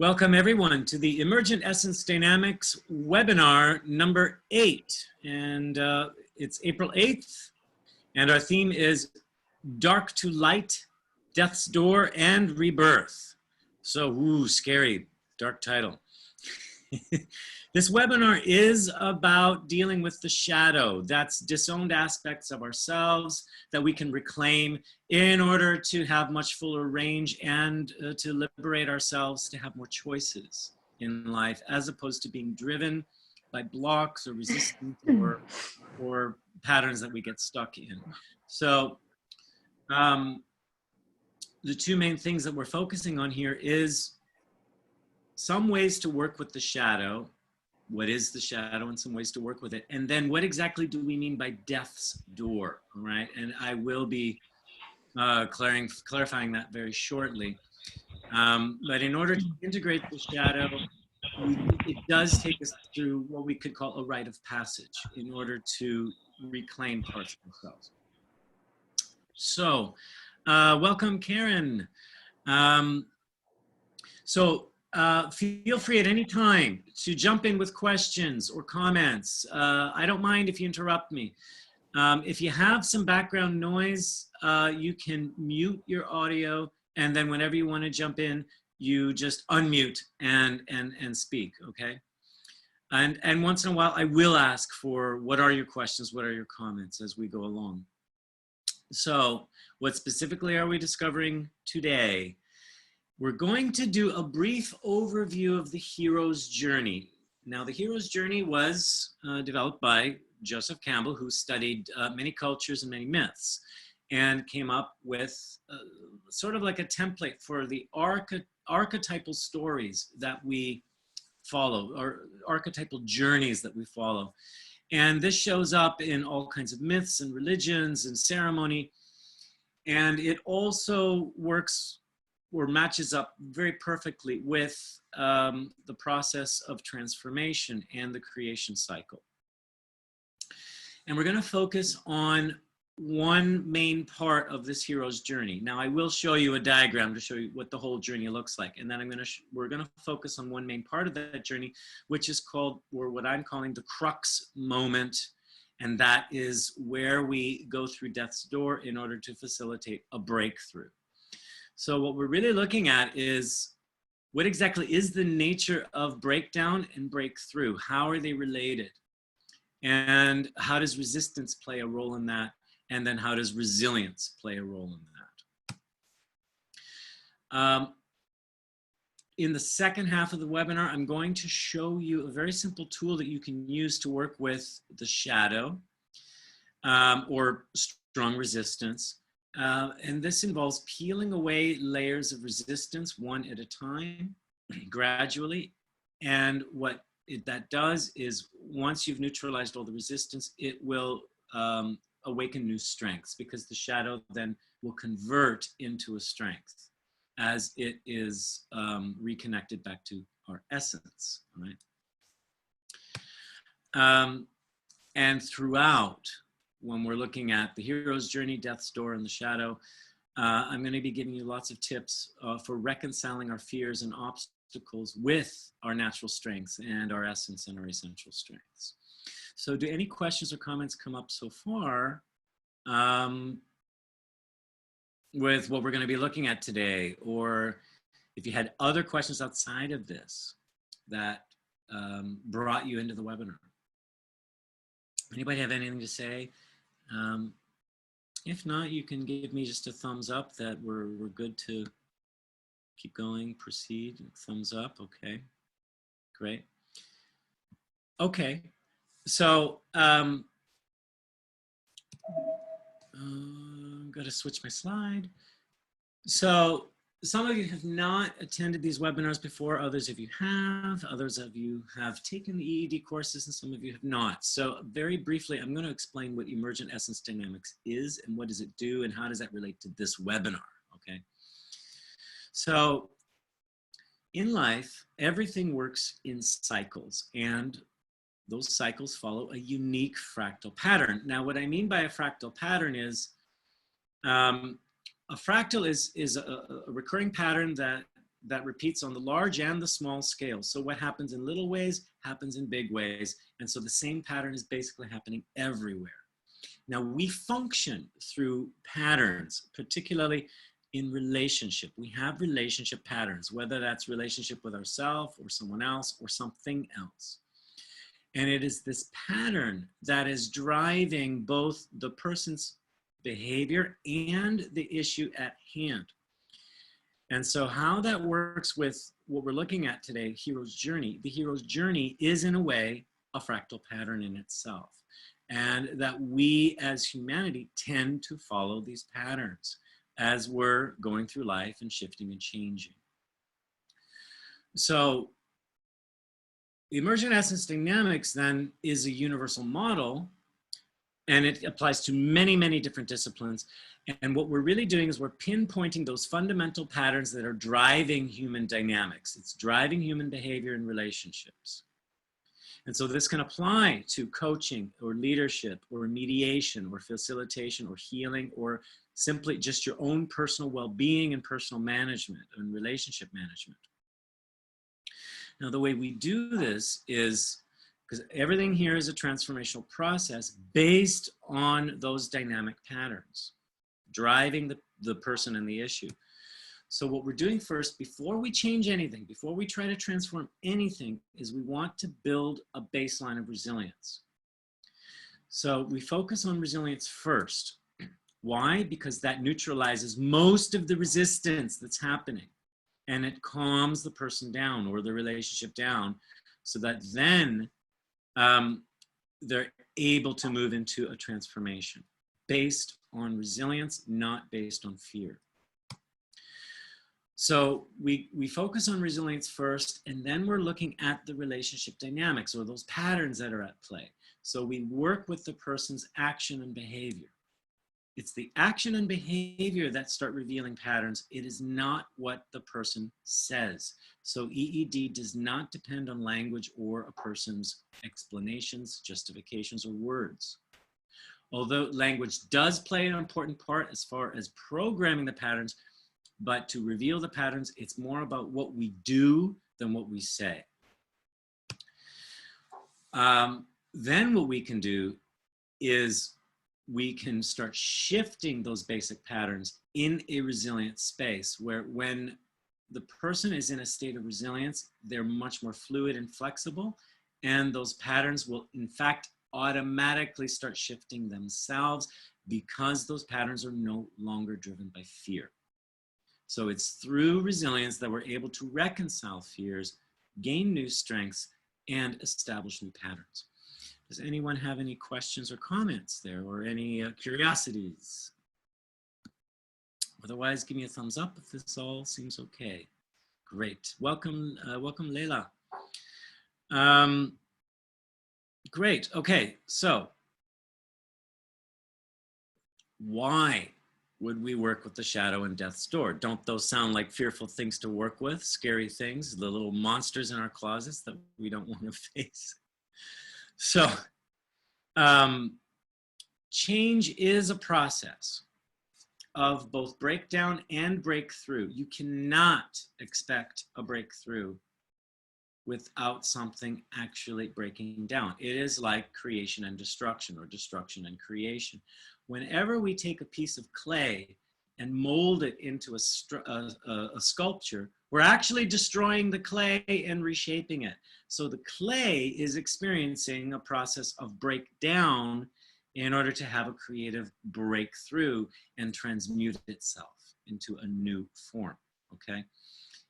Welcome everyone to the Emergent Essence Dynamics webinar number 8. And it's April 8th, and our theme is Dark to Light, Death's Door, and Rebirth. So, ooh, scary, dark title. This webinar is about dealing with the shadow. That's disowned aspects of ourselves that we can reclaim in order to have much fuller range and to liberate ourselves to have more choices in life, as opposed to being driven by blocks or resistance or patterns that we get stuck in. So the two main things that we're focusing on here is some ways to work with the shadow. What is the shadow, and some ways to work with it. And then what exactly do we mean by death's door, all right? And I will be clarifying that very shortly. But in order to integrate the shadow, it does take us through what we could call a rite of passage in order to reclaim parts of ourselves. So, welcome, Karen. Feel free at any time to jump in with questions or comments. I don't mind if you interrupt me. If you have some background noise, you can mute your audio, and then whenever you want to jump in, you just unmute and speak, okay? And once in a while, I will ask for what are your questions, what are your comments as we go along. So, what specifically are we discovering today? We're going to do a brief overview of the hero's journey. Now, the hero's journey was developed by Joseph Campbell, who studied many cultures and many myths, and came up with sort of like a template for the archetypal stories that we follow, or archetypal journeys that we follow. And this shows up in all kinds of myths and religions and ceremony. And it also works or matches up very perfectly with the process of transformation and the creation cycle. And we're going to focus on one main part of this hero's journey. Now, I will show you a diagram to show you what the whole journey looks like. And then we're going to focus on one main part of that journey, which is called, or what I'm calling, the crux moment. And that is where we go through death's door in order to facilitate a breakthrough. So what we're really looking at is what exactly is the nature of breakdown and breakthrough? How are they related? And how does resistance play a role in that? And then how does resilience play a role in that? In the second half of the webinar, I'm going to show you a very simple tool that you can use to work with the shadow or strong resistance. And this involves peeling away layers of resistance one at a time, gradually. And what that does is, once you've neutralized all the resistance, it will awaken new strengths, because the shadow then will convert into a strength as it is reconnected back to our essence, right? And throughout, when we're looking at the hero's journey, death's door, and the shadow, I'm going to be giving you lots of tips for reconciling our fears and obstacles with our natural strengths and our essence and our essential strengths. So do any questions or comments come up so far with what we're going to be looking at today? Or if you had other questions outside of this that brought you into the webinar? Anybody have anything to say? If not, you can give me just a thumbs up that we're good to keep going, proceed. Thumbs up, okay, great. Okay, so I'm going to switch my slide. So some of you have not attended these webinars before, others of you have, others of you have taken the EED courses, and some of you have not. So very briefly, I'm going to explain what Emergent Essence Dynamics is and what does it do and how does that relate to this webinar, okay? So in life, everything works in cycles, and those cycles follow a unique fractal pattern. Now, what I mean by a fractal pattern is, a fractal is a recurring pattern that that repeats on the large and the small scale. So what happens in little ways happens in big ways. And so the same pattern is basically happening everywhere. Now we function through patterns, particularly in relationship. We have relationship patterns, whether that's relationship with ourselves or someone else or something else. And it is this pattern that is driving both the person's behavior and the issue at hand. And so how that works with what we're looking at today, hero's journey, the hero's journey is in a way a fractal pattern in itself. And that we as humanity tend to follow these patterns as we're going through life and shifting and changing. So emergent essence dynamics then is a universal model, and it applies to many, many different disciplines. And what we're really doing is we're pinpointing those fundamental patterns that are driving human dynamics. It's driving human behavior in relationships. And so this can apply to coaching or leadership or mediation or facilitation or healing or simply just your own personal well-being and personal management and relationship management. Now, the way we do this is, because everything here is a transformational process based on those dynamic patterns, driving the person and the issue. So what we're doing first, before we change anything, before we try to transform anything, is we want to build a baseline of resilience. So we focus on resilience first. Why? Because that neutralizes most of the resistance that's happening, and it calms the person down or the relationship down, so that then they're able to move into a transformation based on resilience, not based on fear. So we focus on resilience first, and then we're looking at the relationship dynamics or those patterns that are at play. So we work with the person's action and behavior. It's the action and behavior that start revealing patterns. It is not what the person says. So EED does not depend on language or a person's explanations, justifications, or words. Although language does play an important part as far as programming the patterns, but to reveal the patterns, it's more about what we do than what we say. Then what we can do is we can start shifting those basic patterns in a resilient space where when the person is in a state of resilience, they're much more fluid and flexible, and those patterns will in fact automatically start shifting themselves because those patterns are no longer driven by fear. So it's through resilience that we're able to reconcile fears, gain new strengths, and establish new patterns. Does anyone have any questions or comments there, or any curiosities? Otherwise, give me a thumbs up if this all seems okay. Great. Welcome, welcome, Leila. Great. Okay, so why would we work with the shadow and death's door? Don't those sound like fearful things to work with? Scary things, the little monsters in our closets that we don't want to face. So change is a process of both breakdown and breakthrough. You cannot expect a breakthrough without something actually breaking down. It is like creation and destruction, or destruction and creation. Whenever we take a piece of clay and mold it into a sculpture, we're actually destroying the clay and reshaping it. So the clay is experiencing a process of breakdown in order to have a creative breakthrough and transmute itself into a new form, okay?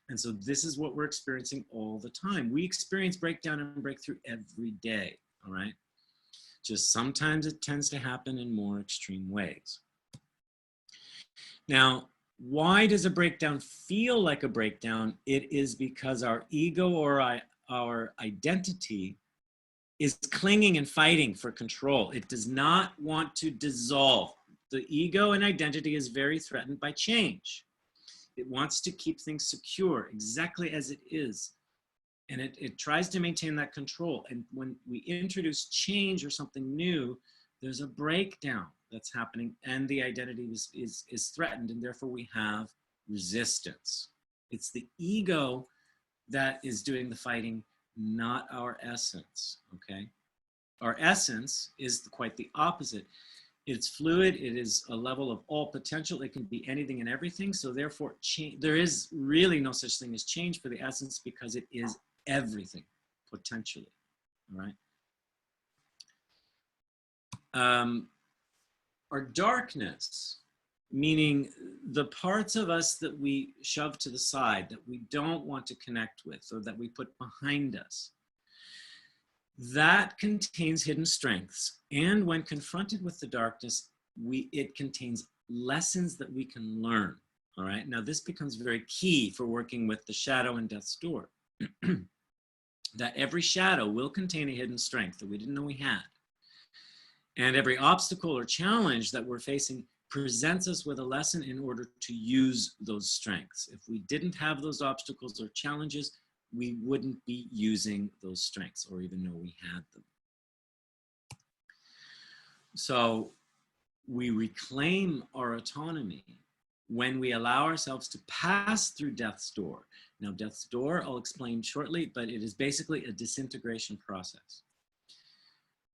And so this is what we're experiencing all the time. We experience breakdown and breakthrough every day, all right? Just sometimes it tends to happen in more extreme ways. Now, why does a breakdown feel like a breakdown? It is because our ego or our identity is clinging and fighting for control. It does not want to dissolve. The ego and identity is very threatened by change. It wants to keep things secure, exactly as it is. And it tries to maintain that control. And when we introduce change or something new, there's a breakdown that's happening, and the identity is threatened, and therefore we have resistance, It's the ego that is doing the fighting, not our essence, okay? Our essence is quite the opposite. It's fluid. It is a level of all potential. It can be anything and everything. So therefore, there is really no such thing as change for the essence, because it is everything potentially, all right? Our darkness, meaning the parts of us that we shove to the side, that we don't want to connect with, or that we put behind us, that contains hidden strengths. And when confronted with the darkness, it contains lessons that we can learn. All right. Now, this becomes very key for working with the shadow and death's door. That every shadow will contain a hidden strength that we didn't know we had. And every obstacle or challenge that we're facing presents us with a lesson in order to use those strengths. If we didn't have those obstacles or challenges, we wouldn't be using those strengths or even know we had them. So we reclaim our autonomy when we allow ourselves to pass through death's door. Now, death's door, I'll explain shortly, but it is basically a disintegration process.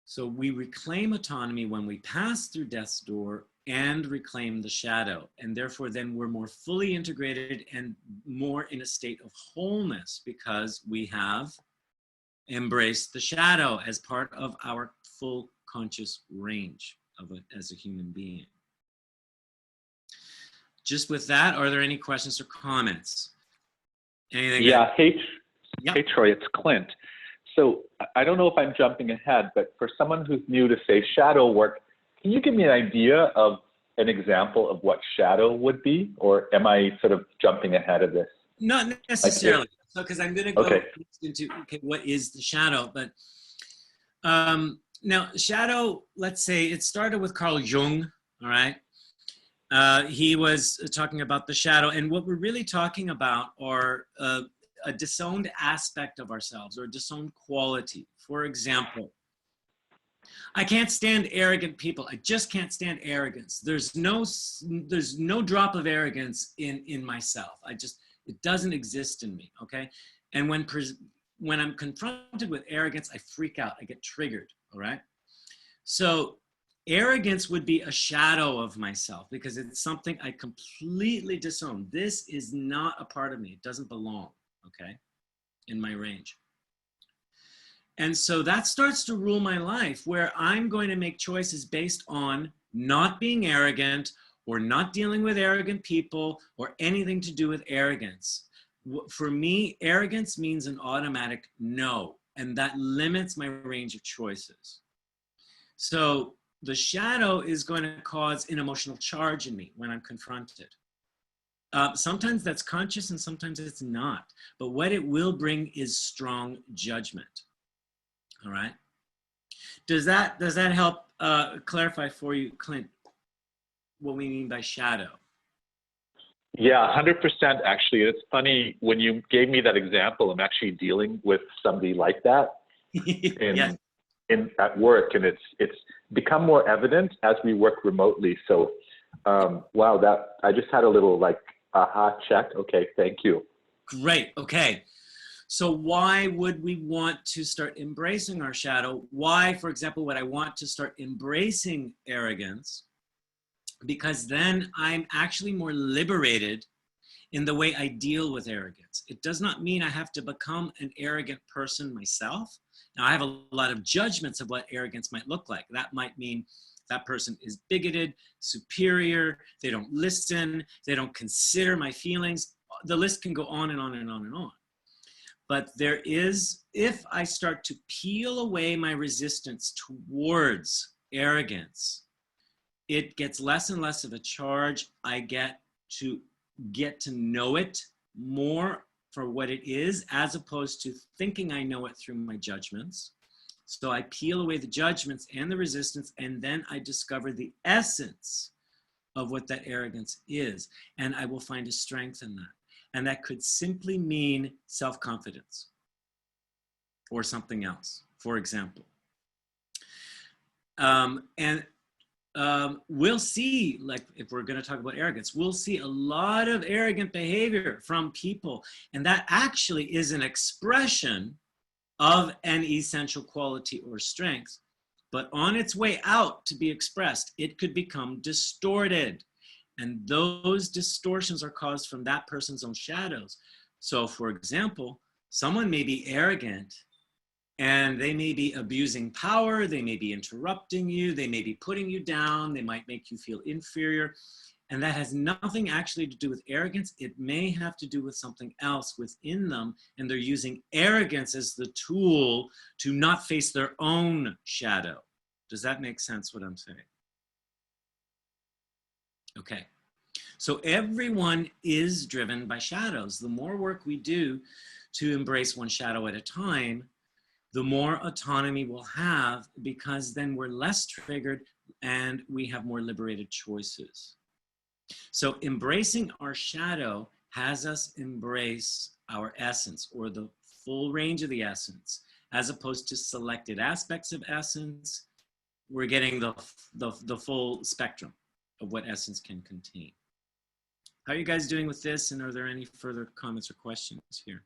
So we reclaim autonomy when we pass through death's door and reclaim the shadow. And therefore, then we're more fully integrated and more in a state of wholeness, because we have embraced the shadow as part of our full conscious range as a human being. Just with that, are there any questions or comments? Anything? Yeah, hey Troy, it's Clint. So I don't know if I'm jumping ahead, but for someone who's new to, say, shadow work, can you give me an idea of an example of what shadow would be? Or am I sort of jumping ahead of this? Not necessarily. So, because I'm going to go into, okay, what is the shadow? But now, shadow, let's say it started with Carl Jung, all right? He was talking about the shadow. And what we're really talking about are a disowned aspect of ourselves, or a disowned quality. For example, I can't stand arrogant people. I just can't stand arrogance. There's no drop of arrogance in myself. It doesn't exist in me, okay? And when I'm confronted with arrogance, I freak out, I get triggered, all right? So arrogance would be a shadow of myself, because it's something I completely disown. This is not a part of me. It doesn't belong, okay, in my range. And so that starts to rule my life, where I'm going to make choices based on not being arrogant, or not dealing with arrogant people, or anything to do with arrogance. For me, arrogance means an automatic no, and that limits my range of choices. So the shadow is going to cause an emotional charge in me when I'm confronted. Sometimes that's conscious and sometimes it's not. But what it will bring is strong judgment. All right. Does that help clarify for you, Clint, what we mean by shadow? Yeah, 100% actually. It's funny, when you gave me that example, I'm actually dealing with somebody like that Yes. At work, and it's become more evident as we work remotely. So wow, that I just had a little like aha check. Okay, thank you. Great. Okay. So why would we want to start embracing our shadow? Why, for example, would I want to start embracing arrogance? Because then I'm actually more liberated in the way I deal with arrogance. It does not mean I have to become an arrogant person myself. Now, I have a lot of judgments of what arrogance might look like. That might mean that person is bigoted, superior, they don't listen, they don't consider my feelings. The list can go on and on and on and on. But there is, if I start to peel away my resistance towards arrogance, it gets less and less of a charge. I get to know it more for what it is, as opposed to thinking I know it through my judgments. So I peel away the judgments and the resistance, and then I discover the essence of what that arrogance is. And I will find a strength in that. And that could simply mean self-confidence or something else, for example. And we'll see, like if we're going to talk about arrogance, we'll see a lot of arrogant behavior from people. And that actually is an expression of an essential quality or strength. But on its way out to be expressed, it could become distorted. And those distortions are caused from that person's own shadows. So for example, someone may be arrogant and they may be abusing power, they may be interrupting you, they may be putting you down, they might make you feel inferior. And that has nothing actually to do with arrogance. It may have to do with something else within them, and they're using arrogance as the tool to not face their own shadow. Does that make sense what I'm saying? Okay. So everyone is driven by shadows. The more work we do to embrace one shadow at a time, the more autonomy we'll have, because then we're less triggered and we have more liberated choices. So embracing our shadow has us embrace our essence, or the full range of the essence, as opposed to selected aspects of essence. We're getting the full spectrum of what essence can contain. How are you guys doing with this? And are there any further comments or questions here?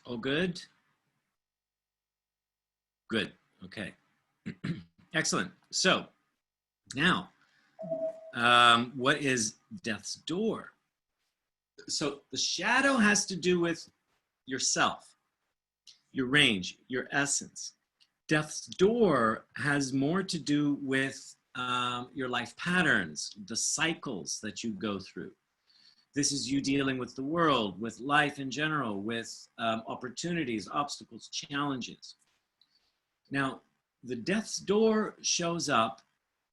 All good? Good, okay. Excellent. So now, what is death's door? So the shadow has to do with yourself, your range, your essence. Death's door has more to do with your life patterns, the cycles that you go through. This is you dealing with the world, with life in general, with opportunities, obstacles, challenges. Now, the death's door shows up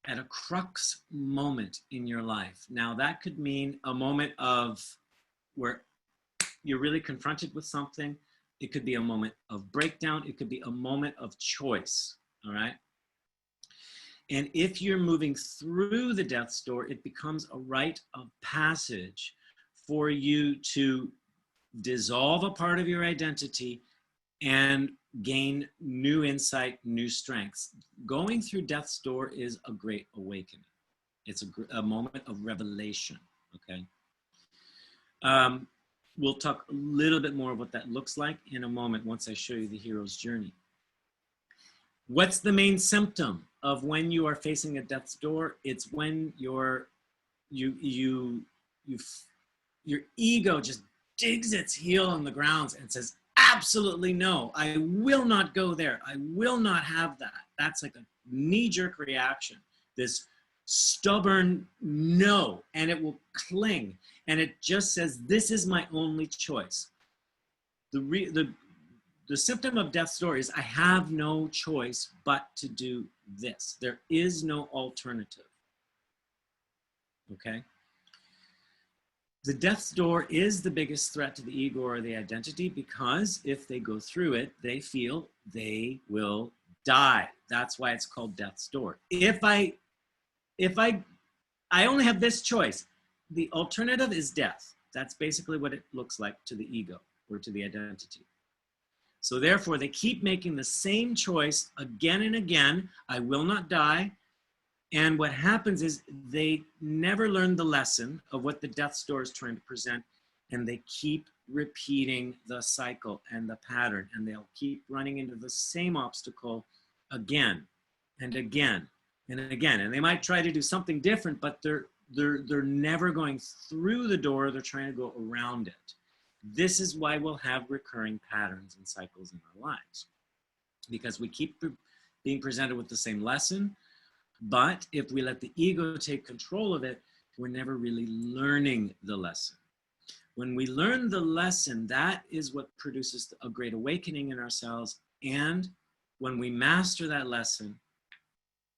at a crux moment in your life. Now, that could mean a moment of where you're really confronted with something. It could be a moment of breakdown. It could be a moment of choice, all right? And if you're moving through the death's door, it becomes a rite of passage for you to dissolve a part of your identity and gain new insight, new strengths. Going through death's door is a great awakening. It's a moment of revelation, okay? We'll talk a little bit more of what that looks like in a moment once I show you the hero's journey. What's the main symptom of when you are facing a death's door? It's when your ego just digs its heel on the ground and says, absolutely no, I will not go there. I will not have that. That's like a knee-jerk reaction, this stubborn no, and it will cling. And it just says, this is my only choice. The symptom of death's door is I have no choice but to do this. There is no alternative, okay? The death's door is the biggest threat to the ego or the identity, because if they go through it, they feel they will die. That's why it's called death's door. If I only have this choice, the alternative is death. That's basically what it looks like to the ego or to the identity. So therefore, they keep making the same choice again and again. I will not die. And what happens is they never learn the lesson of what the death's door is trying to present, and they keep repeating the cycle and the pattern, and they'll keep running into the same obstacle again and again and again. And they might try to do something different, but they're never going through the door. They're trying to go around it. This is why we'll have recurring patterns and cycles in our lives, because we keep being presented with the same lesson. But if we let the ego take control of it, we're never really learning the lesson. When we learn the lesson, that is what produces a great awakening in ourselves. And when we master that lesson,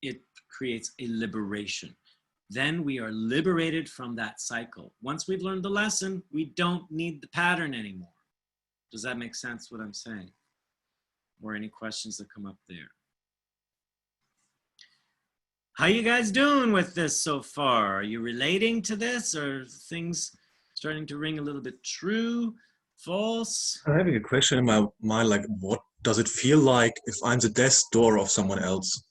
it creates a liberation. Then we are liberated from that cycle. Once we've learned the lesson, we don't need the pattern anymore. Does that make sense what I'm saying? Or any questions that come up there? How you guys doing with this so far? Are you relating to this, or things starting to ring a little bit true, false? I'm having a question in my mind, like, what does it feel like if I'm the death door of someone else?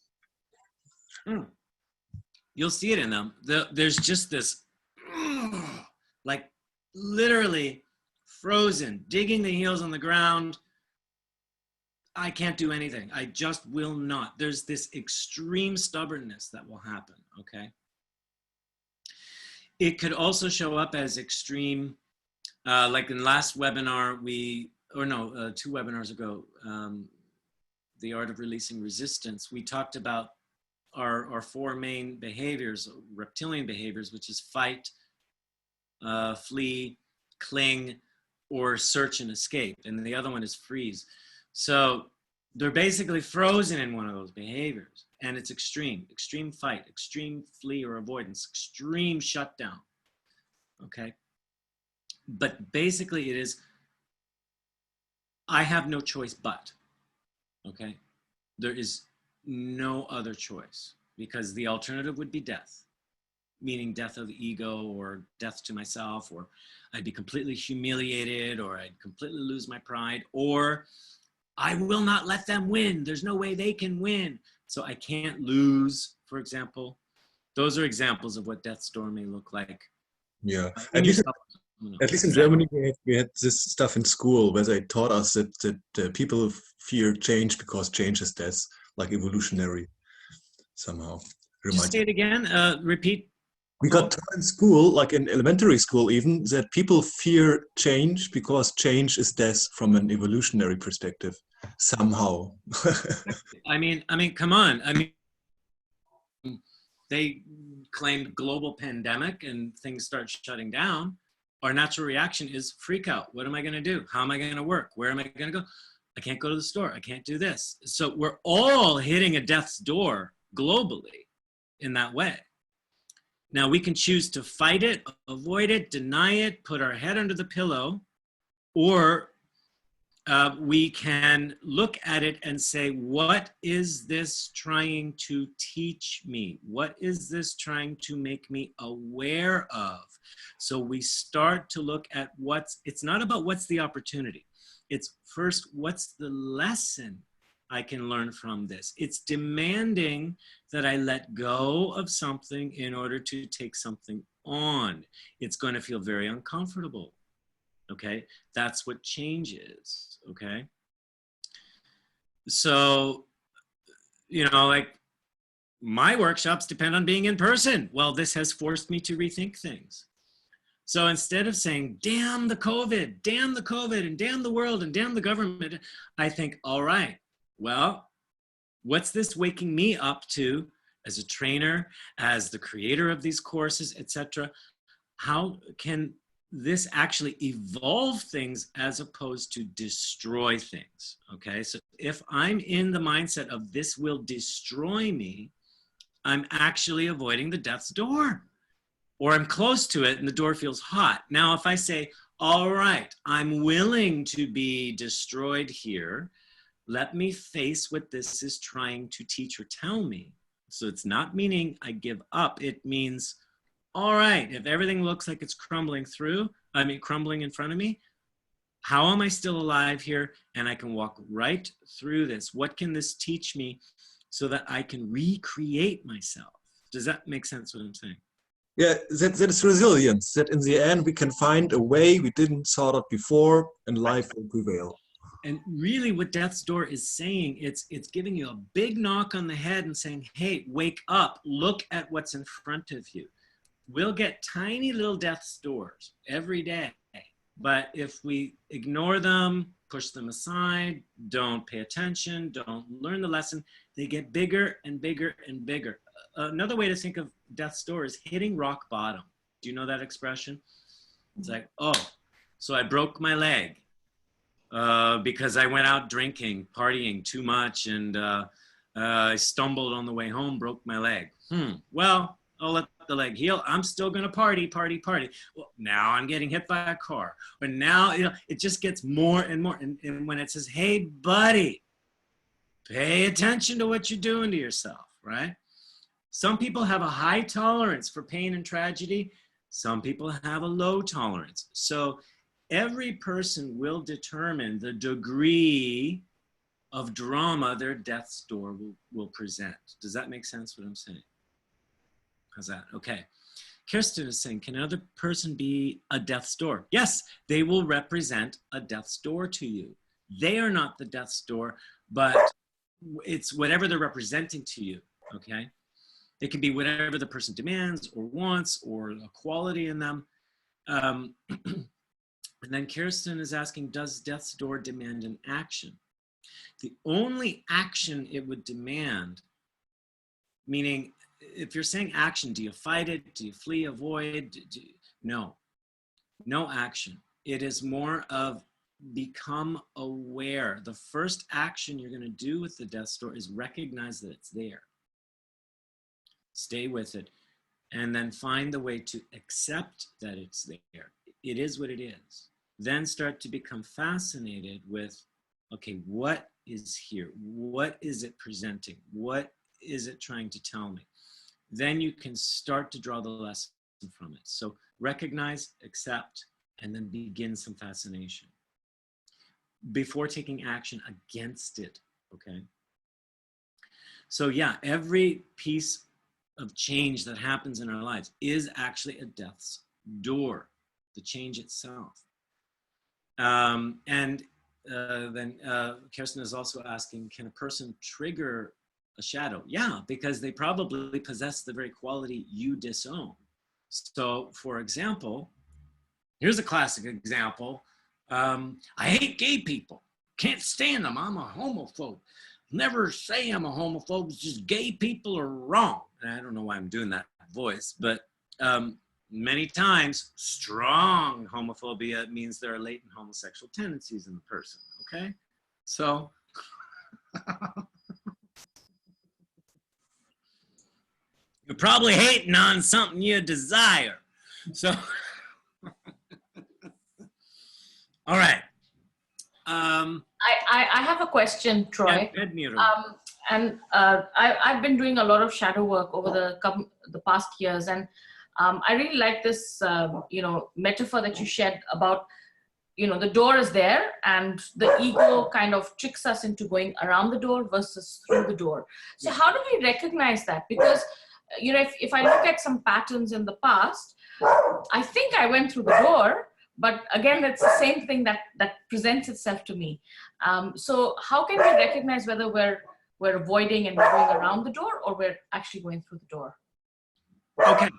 You'll see it in them. There's just this, like literally frozen, digging the heels on the ground. I can't do anything. I just will not. There's this extreme stubbornness that will happen, okay? It could also show up as extreme, like in last webinar, 2 webinars ago, The Art of Releasing Resistance, we talked about our 4 main behaviors, reptilian behaviors, which is fight, flee, cling, or search and escape. And the other one is freeze. So they're basically frozen in one of those behaviors. And it's extreme fight, extreme flee or avoidance, extreme shutdown. Okay. But basically it is, I have no choice but. Okay. There is no other choice, because the alternative would be death, meaning death of the ego or death to myself, or I'd be completely humiliated, or I'd completely lose my pride, or I will not let them win. There's no way they can win. So I can't lose, for example. Those are examples of what death's door may look like. Yeah, at least in Germany, we had this stuff in school where they taught us that people fear change because change is death, like evolutionary somehow. Just say it again, repeat. We got taught in school, like in elementary school even, that people fear change because change is death from an evolutionary perspective, somehow. I mean, come on. I mean, they claimed global pandemic and things start shutting down. Our natural reaction is freak out. What am I going to do? How am I going to work? Where am I going to go? I can't go to the store. I can't do this. So we're all hitting a death's door globally in that way. Now we can choose to fight it, avoid it, deny it, put our head under the pillow, or we can look at it and say, what is this trying to teach me? What is this trying to make me aware of? So we start to look at it's not about what's the opportunity. It's first, what's the lesson I can learn from this? It's demanding that I let go of something in order to take something on. It's going to feel very uncomfortable. Okay, that's what change is. Okay, so, like my workshops depend on being in person. Well, this has forced me to rethink things. So instead of saying, damn the COVID, and damn the world, and damn the government, I think, all right, well, what's this waking me up to as a trainer, as the creator of these courses, etc.? How can this actually evolve things as opposed to destroy things? Okay, so if I'm in the mindset of this will destroy me, I'm actually avoiding the death's door, or I'm close to it and the door feels hot. Now, if I say, all right, I'm willing to be destroyed here, let me face what this is trying to teach or tell me. So it's not meaning I give up. It means, all right, if everything looks like it's crumbling in front of me, how am I still alive here? And I can walk right through this. What can this teach me so that I can recreate myself? Does that make sense what I'm saying? Yeah, that is resilience, that in the end we can find a way we didn't thought of before and life will prevail. And really what death's door is saying, it's giving you a big knock on the head and saying, hey, wake up, look at what's in front of you. We'll get tiny little death's doors every day. But if we ignore them, push them aside, don't pay attention, don't learn the lesson, they get bigger and bigger and bigger. Another way to think of death's door is hitting rock bottom. Do you know that expression? It's like, oh, so I broke my leg because I went out drinking, partying too much, and I stumbled on the way home, broke my leg. Well, I'll let the leg heal. I'm still going to party. Well, now I'm getting hit by a car. But now, it just gets more and more. And when it says, hey, buddy, pay attention to what you're doing to yourself, right? Some people have a high tolerance for pain and tragedy. Some people have a low tolerance. So every person will determine the degree of drama their death's door will present. Does that make sense what I'm saying? How's that? Okay. Kirsten is saying, can another person be a death's door? Yes, they will represent a death's door to you. They are not the death's door, but it's whatever they're representing to you, okay? It can be whatever the person demands or wants or a quality in them. And then Kirsten is asking, does death's door demand an action? The only action it would demand, meaning if you're saying action, do you fight it? Do you flee, avoid? No, no action. It is more of become aware. The first action you're going to do with the death's door is recognize that it's there. Stay with it. And then find the way to accept that it's there. It is what it is. Then start to become fascinated with, okay, what is here? What is it presenting? What is it trying to tell me? Then you can start to draw the lesson from it. So recognize, accept, and then begin some fascination before taking action against it, okay? So yeah, every piece of change that happens in our lives is actually a death's door, the change itself. Then Kirsten is also asking, can a person trigger a shadow? Yeah, because they probably possess the very quality you disown. So for example, here's a classic example. I hate gay people. Can't stand them. I'm a homophobe. Never say I'm a homophobe. It's just gay people are wrong. And I don't know why I'm doing that voice, but many times strong homophobia means there are latent homosexual tendencies in the person, okay? So, you're probably hating on something you desire. So, all right. I have a question, Troy. Yeah, Nero. I've been doing a lot of shadow work over the past years, and I really like this metaphor that you shared about, the door is there and the ego kind of tricks us into going around the door versus through the door. So how do we recognize that? Because if I look at some patterns in the past, I think I went through the door, but again, it's the same thing that presents itself to me. So how can we recognize whether we're avoiding and we're going around the door, or we're actually going through the door? Okay,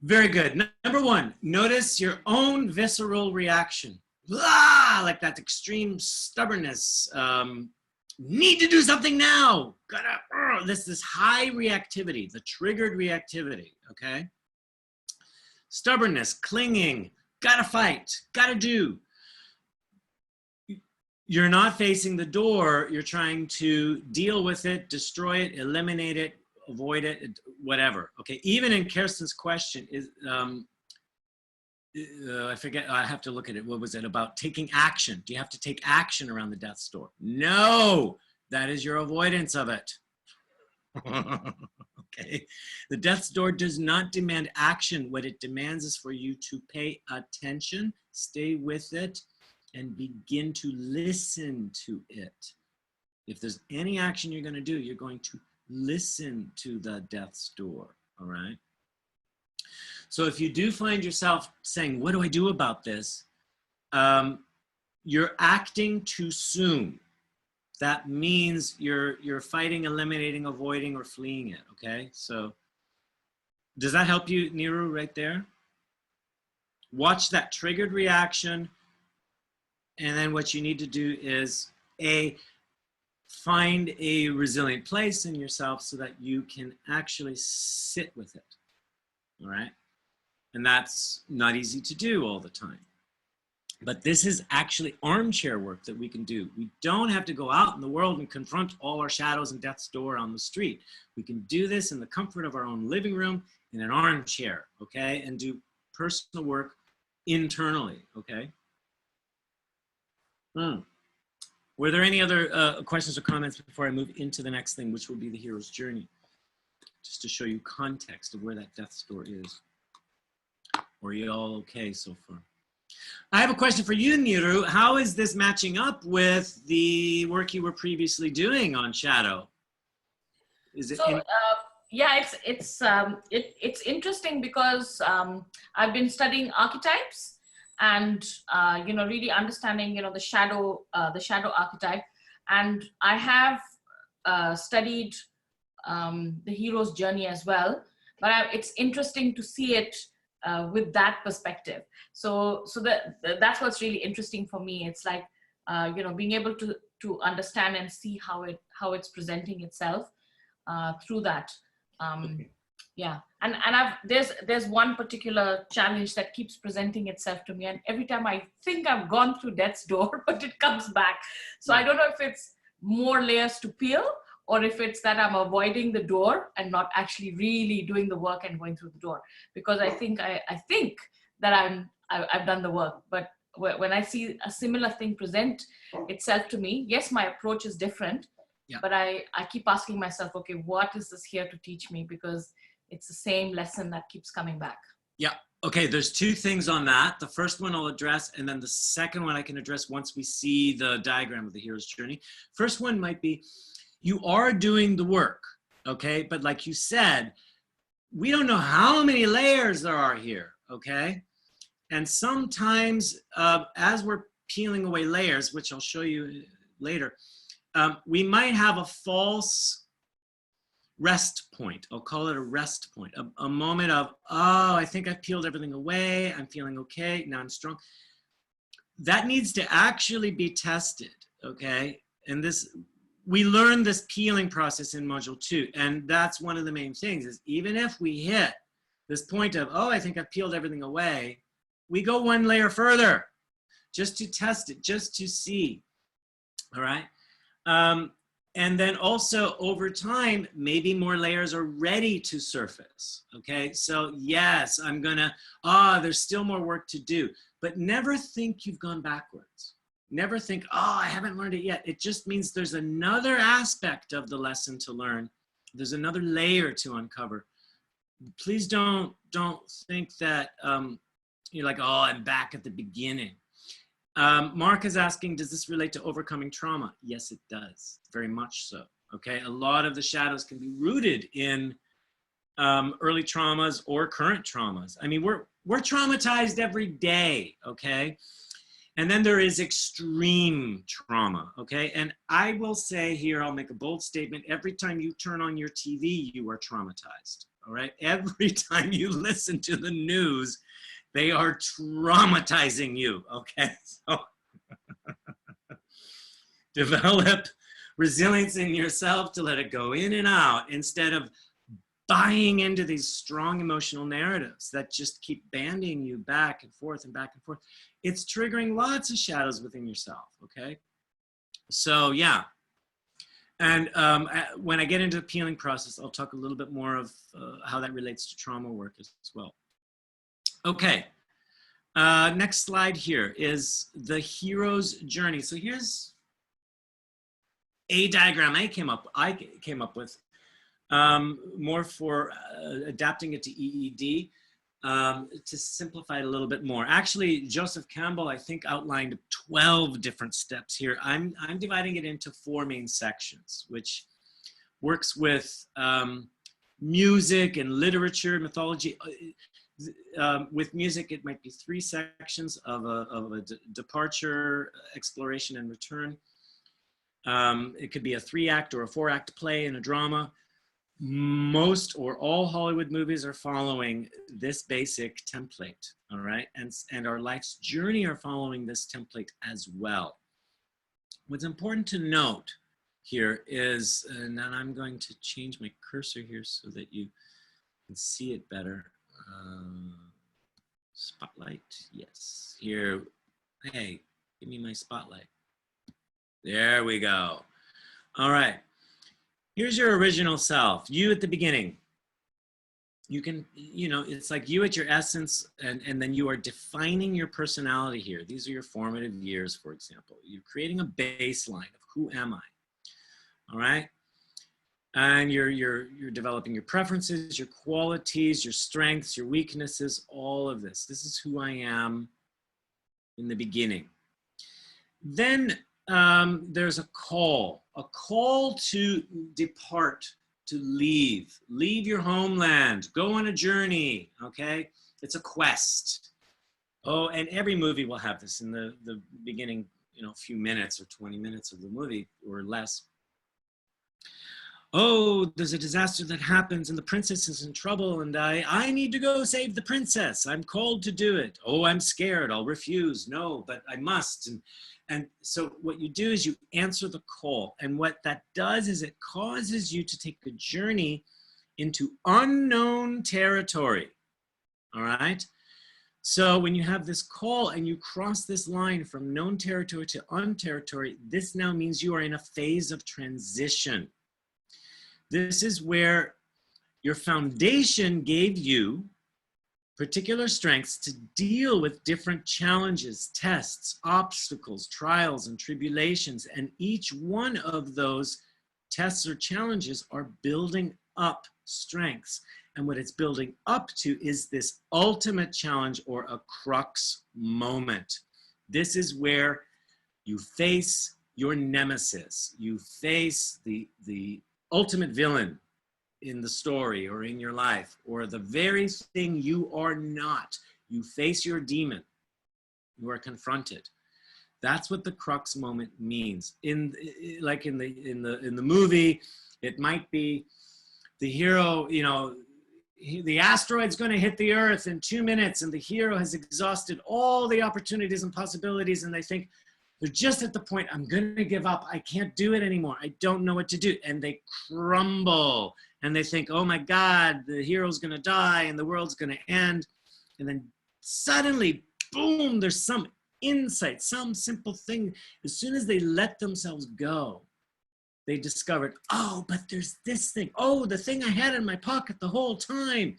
very good. Number one, notice your own visceral reaction. Ah, like that extreme stubbornness. Need to do something now. This high reactivity, the triggered reactivity, okay? Stubbornness, clinging, gotta fight, gotta do. You're not facing the door, you're trying to deal with it, destroy it, eliminate it, avoid it, whatever, okay? Even in Kirsten's question, is I forget, I have to look at it. What was it about taking action? Do you have to take action around the death's door? No, that is your avoidance of it. Okay, the death's door does not demand action. What it demands is for you to pay attention, stay with it, and begin to listen to it. If there's any action you're going to do, you're going to listen to the death's door, all right? So if you do find yourself saying, what do I do about this? You're acting too soon. That means you're fighting, eliminating, avoiding, or fleeing it, okay? So does that help you, Niru, right there? Watch that triggered reaction, and then what you need to do is, find a resilient place in yourself so that you can actually sit with it, all right? And that's not easy to do all the time. But this is actually armchair work that we can do. We don't have to go out in the world and confront all our shadows and death's door on the street. We can do this in the comfort of our own living room in an armchair, okay? And do personal work internally, okay? Were there any other questions or comments before I move into the next thing, which will be the hero's journey? Just to show you context of where that death's door is. Or are you all okay so far? I have a question for you, Niru. How is this matching up with the work you were previously doing on shadow? Is it? So yeah, it's interesting because I've been studying archetypes and you know, really understanding, you know, the shadow archetype, and I have studied the hero's journey as well. But it's interesting to see it with that perspective. So that's what's really interesting for me. It's like you know, being able to understand and see how it's presenting itself through that. Yeah, and there's one particular challenge that keeps presenting itself to me, and every time I think I've gone through death's door, but it comes back. So I don't know if it's more layers to peel, or if it's that I'm avoiding the door and not actually really doing the work and going through the door. Because I think that I've done the work, but when I see a similar thing present itself to me, yes, my approach is different, but I keep asking myself, okay, what is this here to teach me? Because it's the same lesson that keeps coming back. Yeah. Okay, there's two things on that. The first one I'll address, and then the second one I can address once we see the diagram of the hero's journey. First one might be, you are doing the work, okay? But like you said, we don't know how many layers there are here, okay? And sometimes as we're peeling away layers, which I'll show you later, we might have a false rest point. I'll call it a rest point, a moment of, oh, I think I've peeled everything away. I'm feeling okay. Now I'm strong. That needs to actually be tested, okay? And we learned this peeling process in module 2. And that's one of the main things is even if we hit this point of, oh, I think I've peeled everything away, we go one layer further just to test it, just to see, all right? And then also over time, maybe more layers are ready to surface, okay? So yes, I'm gonna, there's still more work to do, but never think you've gone backwards. Never think, oh, I haven't learned it yet. It just means there's another aspect of the lesson to learn. There's another layer to uncover. Please don't think that you're like, oh, I'm back at the beginning. Mark is asking, does this relate to overcoming trauma? Yes, it does, very much so, okay? A lot of the shadows can be rooted in early traumas or current traumas. I mean, we're traumatized every day, okay? And then there is extreme trauma, okay? And I will say here, I'll make a bold statement, every time you turn on your TV, you are traumatized, all right? Every time you listen to the news, they are traumatizing you, okay? So develop resilience in yourself to let it go in and out instead of buying into these strong emotional narratives that just keep bandying you back and forth and back and forth. It's triggering lots of shadows within yourself, okay? So yeah. And when I get into the peeling process, I'll talk a little bit more of how that relates to trauma work as well. Okay, next slide here is the hero's journey. So here's a diagram I came up with, more for adapting it to EED to simplify it a little bit more. Actually, Joseph Campbell, I think, outlined 12 different steps here. I'm dividing it into 4 main sections, which works with music and literature, mythology. With music, it might be 3 sections of a departure, exploration, and return. It could be a 3-act or a 4-act play in a drama. Most or all Hollywood movies are following this basic template, all right? And our life's journey are following this template as well. What's important to note here is, and then I'm going to change my cursor here so that you can see it better. Spotlight, yes. Here, hey, give me my spotlight. There we go. All right. Here's your original self, you at the beginning. You can, it's like you at your essence, and then you are defining your personality here. These are your formative years, for example. You're creating a baseline of who am I, all right? And you're developing your preferences, your qualities, your strengths, your weaknesses, all of this. This is who I am in the beginning. Then there's a call to depart, to leave your homeland, go on a journey, okay? It's a quest. Oh, and every movie will have this in the beginning, you know, few minutes or 20 minutes of the movie or less. Oh, there's a disaster that happens and the princess is in trouble and I need to go save the princess. I'm called to do it. Oh, I'm scared. I'll refuse. No, but I must. And so what you do is you answer the call. And what that does is it causes you to take a journey into unknown territory. All right. So when you have this call and you cross this line from known territory to unknown territory, this now means you are in a phase of transition. This is where your foundation gave you particular strengths to deal with different challenges, tests, obstacles, trials, and tribulations. And each one of those tests or challenges are building up strengths. And what it's building up to is this ultimate challenge or a crux moment. This is where you face your nemesis. You face the ultimate villain in the story or in your life, or the very thing you are not. You face your demon. You are confronted. That's what the crux moment means. Like in the movie, it might be the hero, you know, the asteroid's going to hit the Earth in 2 minutes, and the hero has exhausted all the opportunities and possibilities, and they think, they're just at the point, I'm going to give up. I can't do it anymore. I don't know what to do. And they crumble. And they think, oh my God, the hero's going to die and the world's going to end. And then suddenly, boom, there's some insight, some simple thing. As soon as they let themselves go, they discovered, oh, but there's this thing. Oh, the thing I had in my pocket the whole time.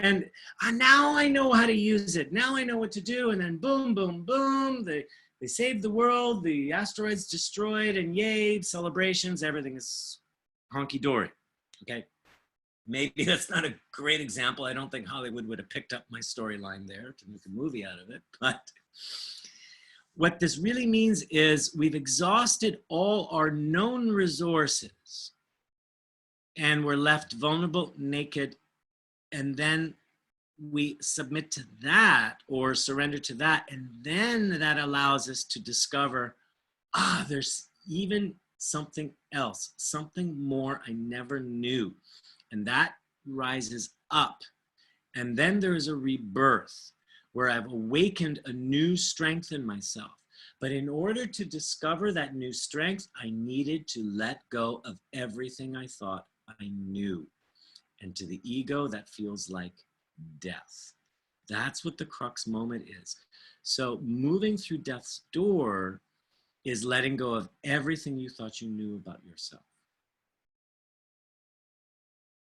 And now I know how to use it. Now I know what to do. And then boom, boom, boom. They saved the world, the asteroid's destroyed, and yay, celebrations, everything is honky-dory, okay? Maybe that's not a great example. I don't think Hollywood would have picked up my storyline there to make a movie out of it, but what this really means is we've exhausted all our known resources and we're left vulnerable, naked, and then we submit to that or surrender to that, and then that allows us to discover, there's even something else, something more I never knew, and that rises up. And then there is a rebirth where I've awakened a new strength in myself. But in order to discover that new strength, I needed to let go of everything I thought I knew. And to the ego, that feels like death. That's what the crux moment is. So moving through death's door is letting go of everything you thought you knew about yourself.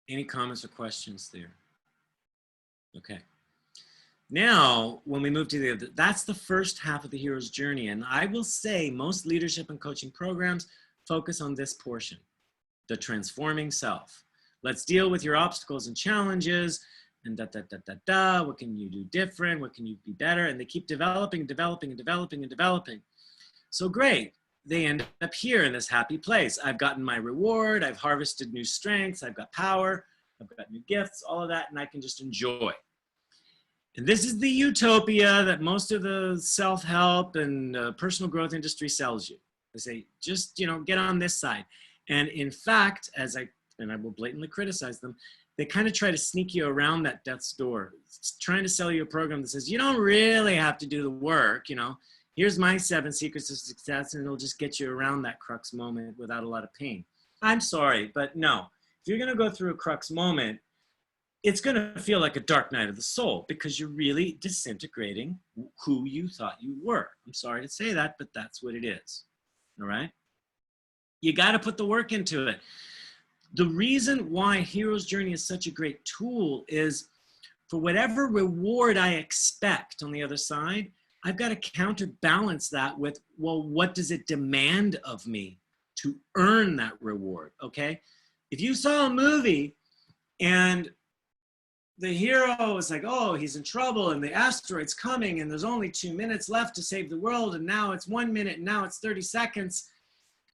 Any comments or questions there? Okay. Now, when we move to that's the first half of the hero's journey. And I will say most leadership and coaching programs focus on this portion, the transforming self. Let's deal with your obstacles and challenges. And what can you do different? What can you be better? And they keep developing and developing and developing and developing. So great, they end up here in this happy place. I've gotten my reward, I've harvested new strengths, I've got power, I've got new gifts, all of that, and I can just enjoy. And this is the utopia that most of the self-help and personal growth industry sells you. They say, just, you know, get on this side. And in fact, I will blatantly criticize them, they kind of try to sneak you around that death's door. It's trying to sell you a program that says, you don't really have to do the work, you know. Here's my 7 secrets of success, and it'll just get you around that crux moment without a lot of pain. I'm sorry, but no. If you're going to go through a crux moment, it's going to feel like a dark night of the soul because you're really disintegrating who you thought you were. I'm sorry to say that, but that's what it is. All right? You got to put the work into it. The reason why Hero's Journey is such a great tool is for whatever reward I expect on the other side, I've got to counterbalance that with, well, what does it demand of me to earn that reward, okay? If you saw a movie and the hero is like, oh, he's in trouble and the asteroid's coming and there's only 2 minutes left to save the world. And now it's 1 minute and now it's 30 seconds.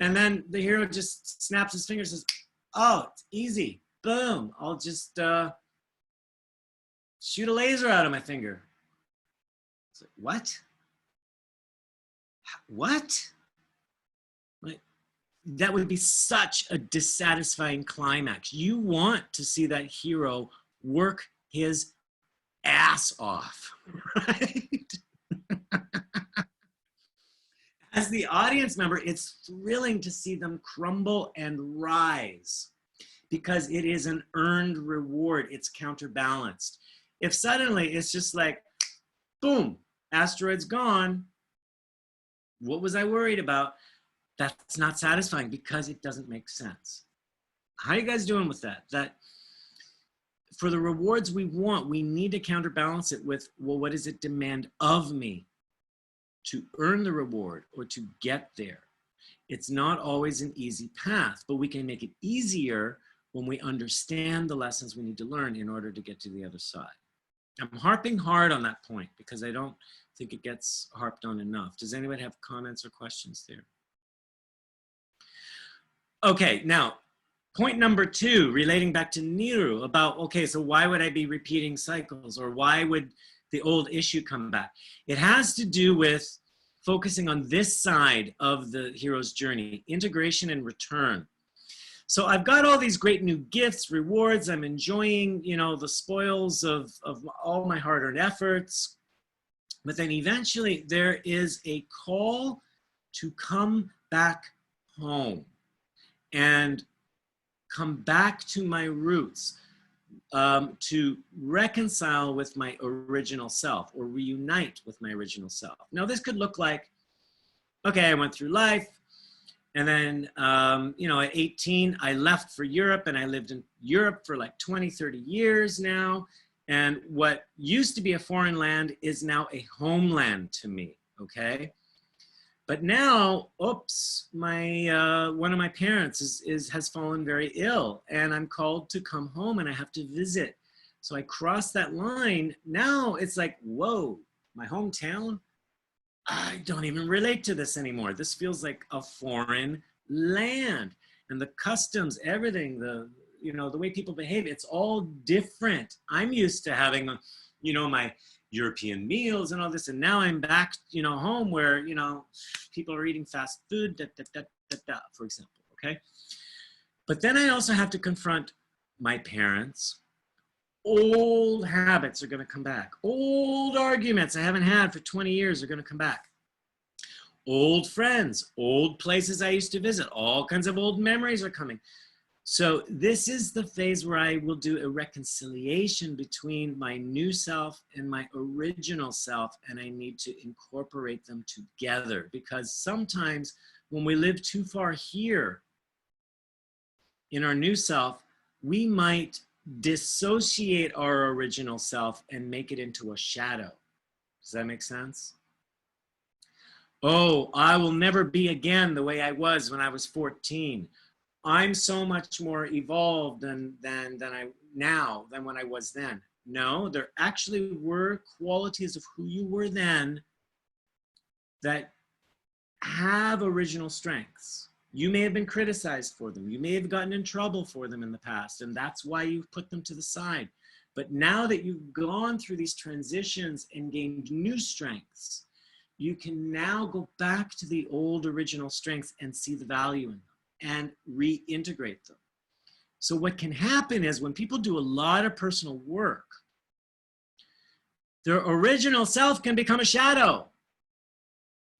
And then the hero just snaps his fingers and says, oh, it's easy. Boom. I'll just shoot a laser out of my finger. It's like, what? What? Like, that would be such a dissatisfying climax. You want to see that hero work his ass off, right? As the audience member, it's thrilling to see them crumble and rise because it is an earned reward. It's counterbalanced. If suddenly it's just like, boom, asteroid's gone. What was I worried about? That's not satisfying because it doesn't make sense. How are you guys doing with that? That for the rewards we want, we need to counterbalance it with, well, what does it demand of me to earn the reward or to get there? It's not always an easy path, but we can make it easier when we understand the lessons we need to learn in order to get to the other side. I'm harping hard on that point because I don't think it gets harped on enough. Does anybody have comments or questions there? Okay, now, point number 2, relating back to Niru about, okay, so why would I be repeating cycles or why would the old issue come back? It has to do with focusing on this side of the hero's journey, integration and return. So I've got all these great new gifts, rewards. I'm enjoying, you know, the spoils of all my hard-earned efforts. But then eventually there is a call to come back home and come back to my roots, to reconcile with my original self or reunite with my original self. Now this could look like, okay, I went through life and then, you know, at 18, I left for Europe and I lived in Europe for like 20, 30 years now. And what used to be a foreign land is now a homeland to me, okay? But now, oops, my one of my parents has fallen very ill and I'm called to come home and I have to visit. So I cross that line. Now it's like, whoa, my hometown? I don't even relate to this anymore. This feels like a foreign land. And the customs, everything, the, you know, the way people behave, it's all different. I'm used to having, you know, my European meals and all this, and now I'm back, you know, home where, you know, people are eating fast food, for example, okay? But then I also have to confront my parents. Old habits are gonna come back. Old arguments I haven't had for 20 years are gonna come back. Old friends, old places I used to visit, all kinds of old memories are coming. So this is the phase where I will do a reconciliation between my new self and my original self, and I need to incorporate them together because sometimes when we live too far here in our new self, we might dissociate our original self and make it into a shadow. Does that make sense? Oh, I will never be again the way I was when I was 14. I'm so much more evolved than when I was then. No, there actually were qualities of who you were then that have original strengths. You may have been criticized for them. You may have gotten in trouble for them in the past, and that's why you've put them to the side. But now that you've gone through these transitions and gained new strengths, you can now go back to the old original strengths and see the value in them and reintegrate them. So what can happen is when people do a lot of personal work, their original self can become a shadow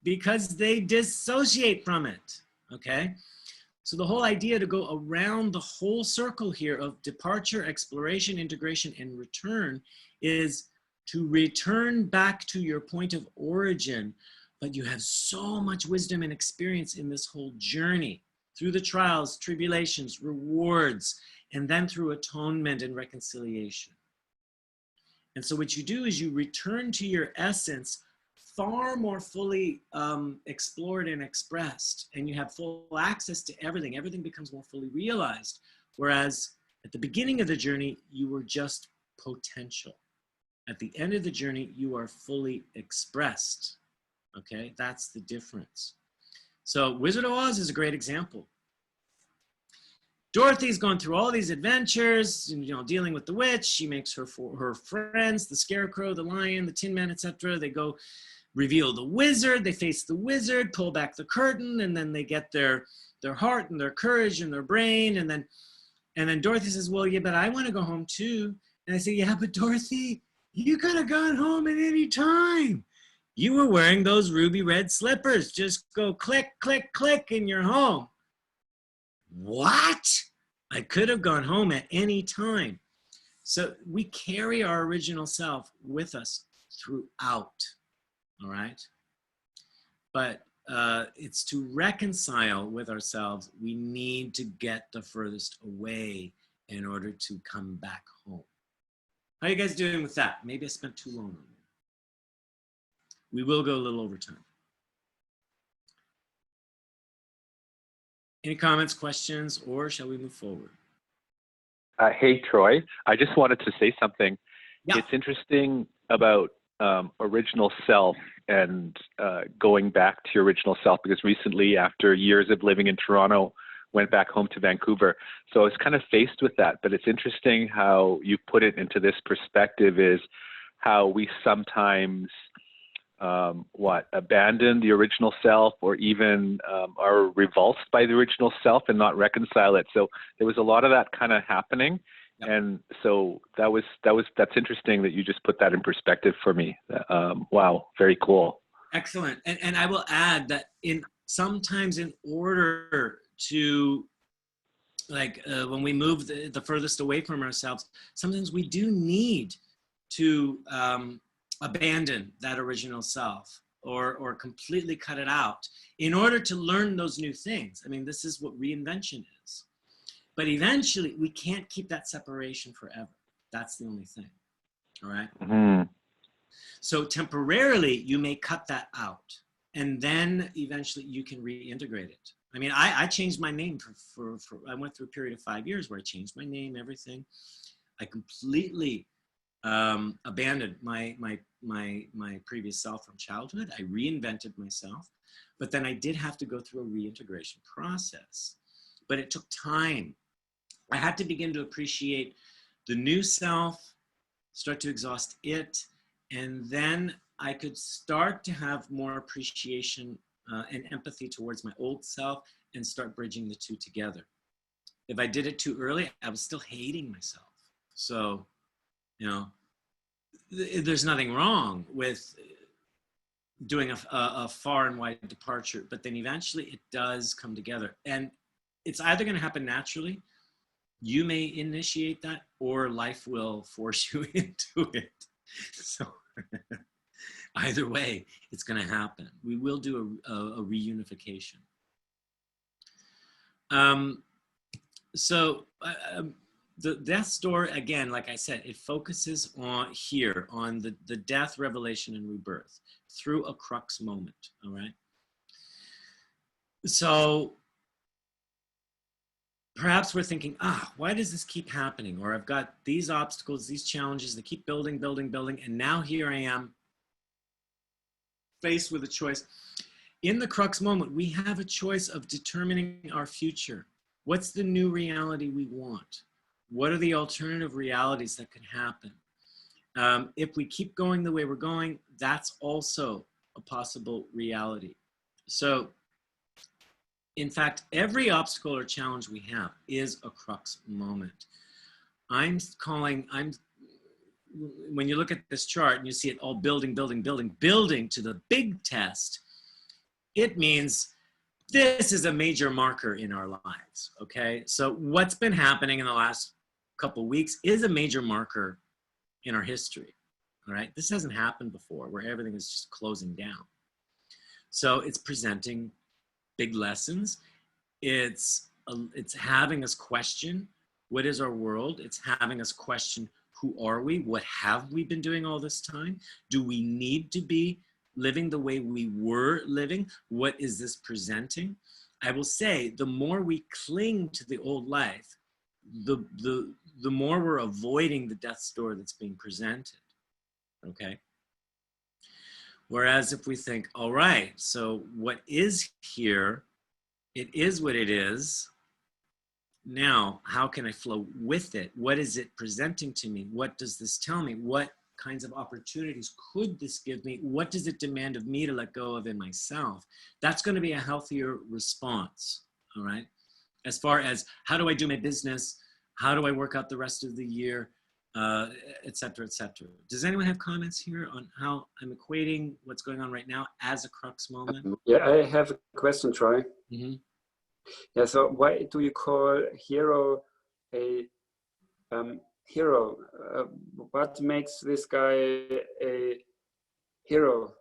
because they dissociate from it, okay? So the whole idea to go around the whole circle here of departure, exploration, integration, and return is to return back to your point of origin, but you have so much wisdom and experience in this whole journey through the trials, tribulations, rewards, and then through atonement and reconciliation. And so what you do is you return to your essence far more fully explored and expressed, and you have full access to everything. Everything becomes more fully realized. Whereas at the beginning of the journey, you were just potential. At the end of the journey, you are fully expressed. Okay, that's the difference. So Wizard of Oz is a great example. Dorothy's gone through all these adventures, you know, dealing with the witch. She makes her friends, the Scarecrow, the Lion, the Tin Man, etc. They go reveal the wizard. They face the wizard, pull back the curtain, and then they get their heart and their courage and their brain. And then Dorothy says, well, yeah, but I want to go home too. And I say, yeah, but Dorothy, you could have gone home at any time. You were wearing those ruby red slippers. Just go click, click, click, and you're home. What? I could have gone home at any time. So we carry our original self with us throughout, all right? But it's to reconcile with ourselves, we need to get the furthest away in order to come back home. How are you guys doing with that? Maybe I spent too long on it. We will go a little over time. Any comments, questions, or shall we move forward? Hey, Troy, I just wanted to say something. Yeah. It's interesting about original self and going back to your original self, because recently, after years of living in Toronto, went back home to Vancouver. So I was kind of faced with that, but it's interesting how you put it into this perspective, is how we sometimes abandon the original self, or even are repulsed by the original self and not reconcile it. So there was a lot of that kind of happening. Yep. And so that's interesting that you just put that in perspective for me. Wow, very cool. Excellent. And I will add that sometimes in order to, like when we move the furthest away from ourselves, sometimes we do need to abandon that original self or completely cut it out in order to learn those new things. I mean, this is what reinvention is. But eventually, we can't keep that separation forever. That's the only thing, all right? Mm-hmm. So temporarily, you may cut that out, and then eventually you can reintegrate it. I mean, I changed my name I went through a period of 5 years where I changed my name, everything. I completely abandoned my previous self from childhood. I reinvented myself, but then I did have to go through a reintegration process. But it took time. I had to begin to appreciate the new self, start to exhaust it, and then I could start to have more appreciation and empathy towards my old self and start bridging the two together. If I did it too early, I was still hating myself. So, you know, there's nothing wrong with doing a far and wide departure, but then eventually it does come together. And it's either going to happen naturally, you may initiate that, or life will force you into it. So either way, it's going to happen. We will do a reunification. The death's door, again, like I said, it focuses on the death, revelation, and rebirth through a crux moment, all right? So perhaps we're thinking, why does this keep happening? Or I've got these obstacles, these challenges, they keep building, building, building, and now here I am faced with a choice. In the crux moment, we have a choice of determining our future. What's the new reality we want? What are the alternative realities that could happen? If we keep going the way we're going, that's also a possible reality. So, in fact, every obstacle or challenge we have is a crux moment. When you look at this chart and you see it all building, building, building, building to the big test, it means this is a major marker in our lives, okay? So what's been happening in the last couple of weeks is a major marker in our history, all right? This hasn't happened before, where everything is just closing down. So it's presenting big lessons. It's having us question, what is our world? It's having us question, who are we? What have we been doing all this time? Do we need to be living the way we were living? What is this presenting? I will say, the more we cling to the old life, the the more we're avoiding the death's door that's being presented, okay? Whereas if we think, all right, so what is here, it is what it is. Now, how can I flow with it? What is it presenting to me? What does this tell me? What kinds of opportunities could this give me? What does it demand of me to let go of in myself? That's going to be a healthier response, all right? As far as how do I do my business? How do I work out the rest of the year? Et cetera, et cetera. Does anyone have comments here on how I'm equating what's going on right now as a crux moment? Yeah, I have a question, Troy. Mm-hmm. Yeah, so why do you call hero a hero? What makes this guy a hero?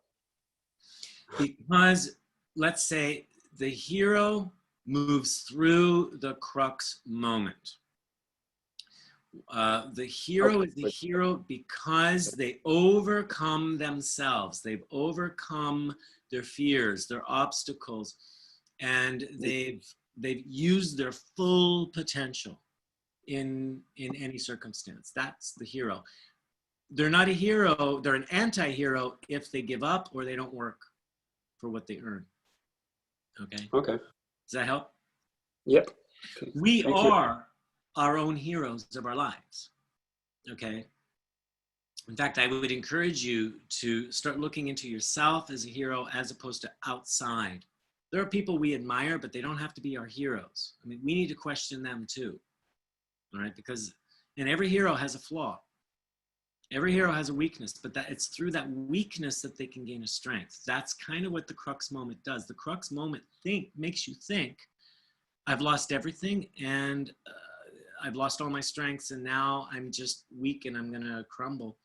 Because let's say the hero moves through the crux moment. The hero is the hero because they overcome themselves. They've overcome their fears, their obstacles, and they've used their full potential in any circumstance. That's the hero. They're not a hero, they're an anti-hero if they give up or they don't work for what they earn. Okay? Okay. Does that help? Yep. Okay. We Thank are our own heroes of our lives. Okay? In fact, I would encourage you to start looking into yourself as a hero as opposed to outside. There are people we admire, but they don't have to be our heroes. I mean, we need to question them too. All right? Because, and every hero has a flaw. Every hero has a weakness, but that it's through that weakness that they can gain a strength. That's kind of what the crux moment does. The crux moment makes you think, I've lost everything and I've lost all my strengths and now I'm just weak and I'm gonna crumble.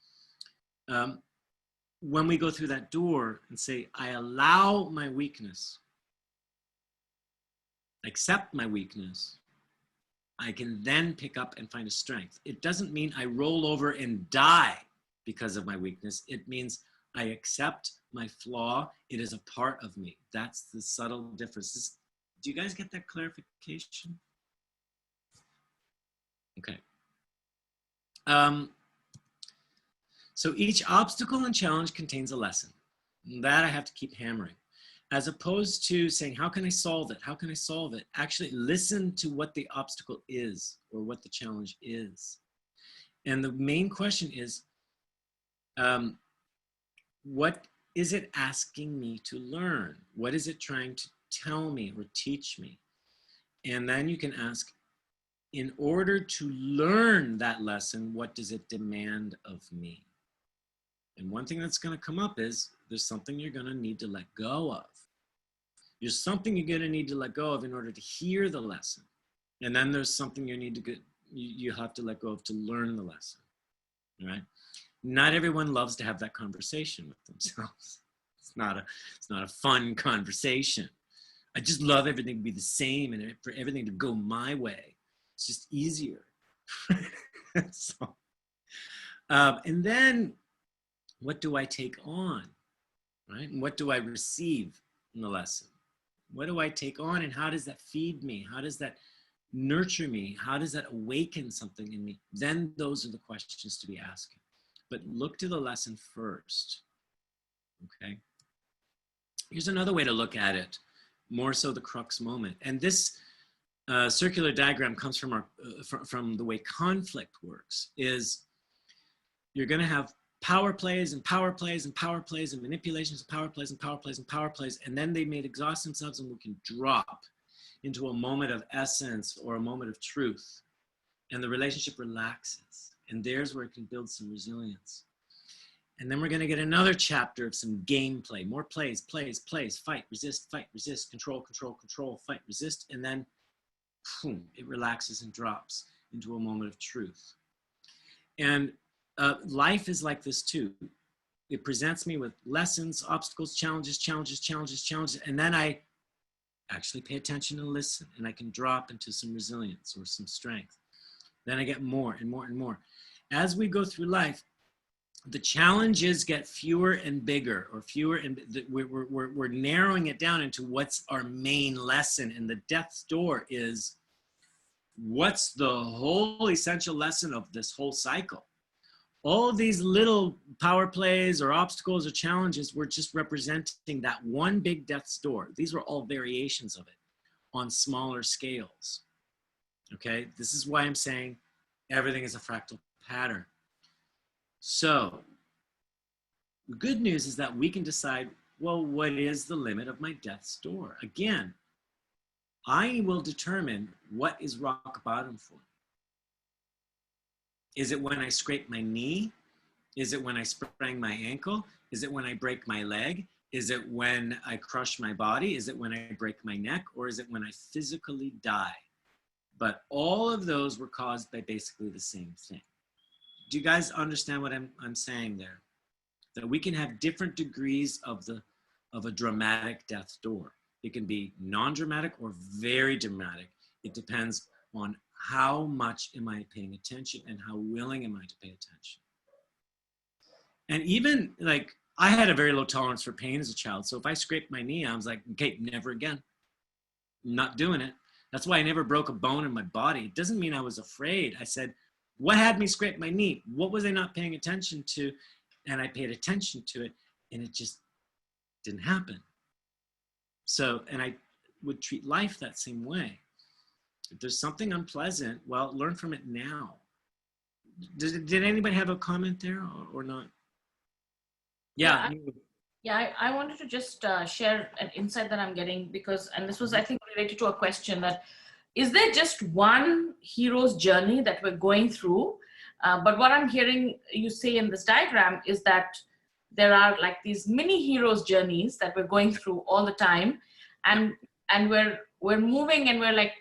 When we go through that door and say, I allow my weakness, accept my weakness, I can then pick up and find a strength. It doesn't mean I roll over and die because of my weakness. It means I accept my flaw. It is a part of me. That's the subtle difference. Do you guys get that clarification? Okay. So each obstacle and challenge contains a lesson. That I have to keep hammering. As opposed to saying, how can I solve it? How can I solve it? Actually listen to what the obstacle is or what the challenge is. And the main question is, what is it asking me to learn? What is it trying to tell me or teach me? And then you can ask, in order to learn that lesson, what does it demand of me? And one thing that's going to come up is there's something you're going to need to let go of. There's something you're going to need to let go of in order to hear the lesson. And then there's something you have to let go of to learn the lesson. All right? Not everyone loves to have that conversation with themselves. It's not a fun conversation. I just love everything to be the same and for everything to go my way. It's just easier. So, and then what do I take on, right? And what do I receive in the lesson? What do I take on and how does that feed me? How does that nurture me? How does that awaken something in me? Then those are the questions to be asking. But look to the lesson first, okay? Here's another way to look at it, more so the crux moment. And this circular diagram comes from from the way conflict works, is you're gonna have power plays and power plays and power plays and manipulations and power plays and power plays and power plays, and then they may exhaust themselves and we can drop into a moment of essence or a moment of truth, and the relationship relaxes, and there's where it can build some resilience. And then we're going to get another chapter of some gameplay, more plays, fight, resist, control, fight, resist, and then boom, it relaxes and drops into a moment of truth. And life is like this too. It presents me with lessons, obstacles, challenges, and then I actually pay attention and listen, and I can drop into some resilience or some strength. Then I get more and more and more. As we go through life, the challenges get fewer and bigger, or fewer, and we're narrowing it down into what's our main lesson. And the death's door is, what's the whole essential lesson of this whole cycle? All of these little power plays or obstacles or challenges were just representing that one big death's door. These were all variations of it on smaller scales. Okay, this is why I'm saying everything is a fractal pattern. So the good news is that we can decide, well, what is the limit of my death's door? Again, I will determine what is rock bottom for me. Is it when I scrape my knee? Is it when I sprain my ankle? Is it when I break my leg? Is it when I crush my body? Is it when I break my neck? Or is it when I physically die? But all of those were caused by basically the same thing. Do you guys understand what I'm saying there? That we can have different degrees of a dramatic death door. It can be non-dramatic or very dramatic. It depends on how much am I paying attention and how willing am I to pay attention. And even like, I had a very low tolerance for pain as a child. So if I scraped my knee, I was like, okay, never again. I'm not doing it. That's why I never broke a bone in my body. It doesn't mean I was afraid. I said, what had me scrape my knee? What was I not paying attention to? And I paid attention to it, and it just didn't happen. So, and I would treat life that same way. If there's something unpleasant, well, learn from it now. Did anybody have a comment there or not? Yeah. I wanted to just share an insight that I'm getting because, and this was, I think, related to a question that, is there just one hero's journey that we're going through? But what I'm hearing you say in this diagram is that there are like these mini heroes journeys that we're going through all the time. And we're moving and we're like,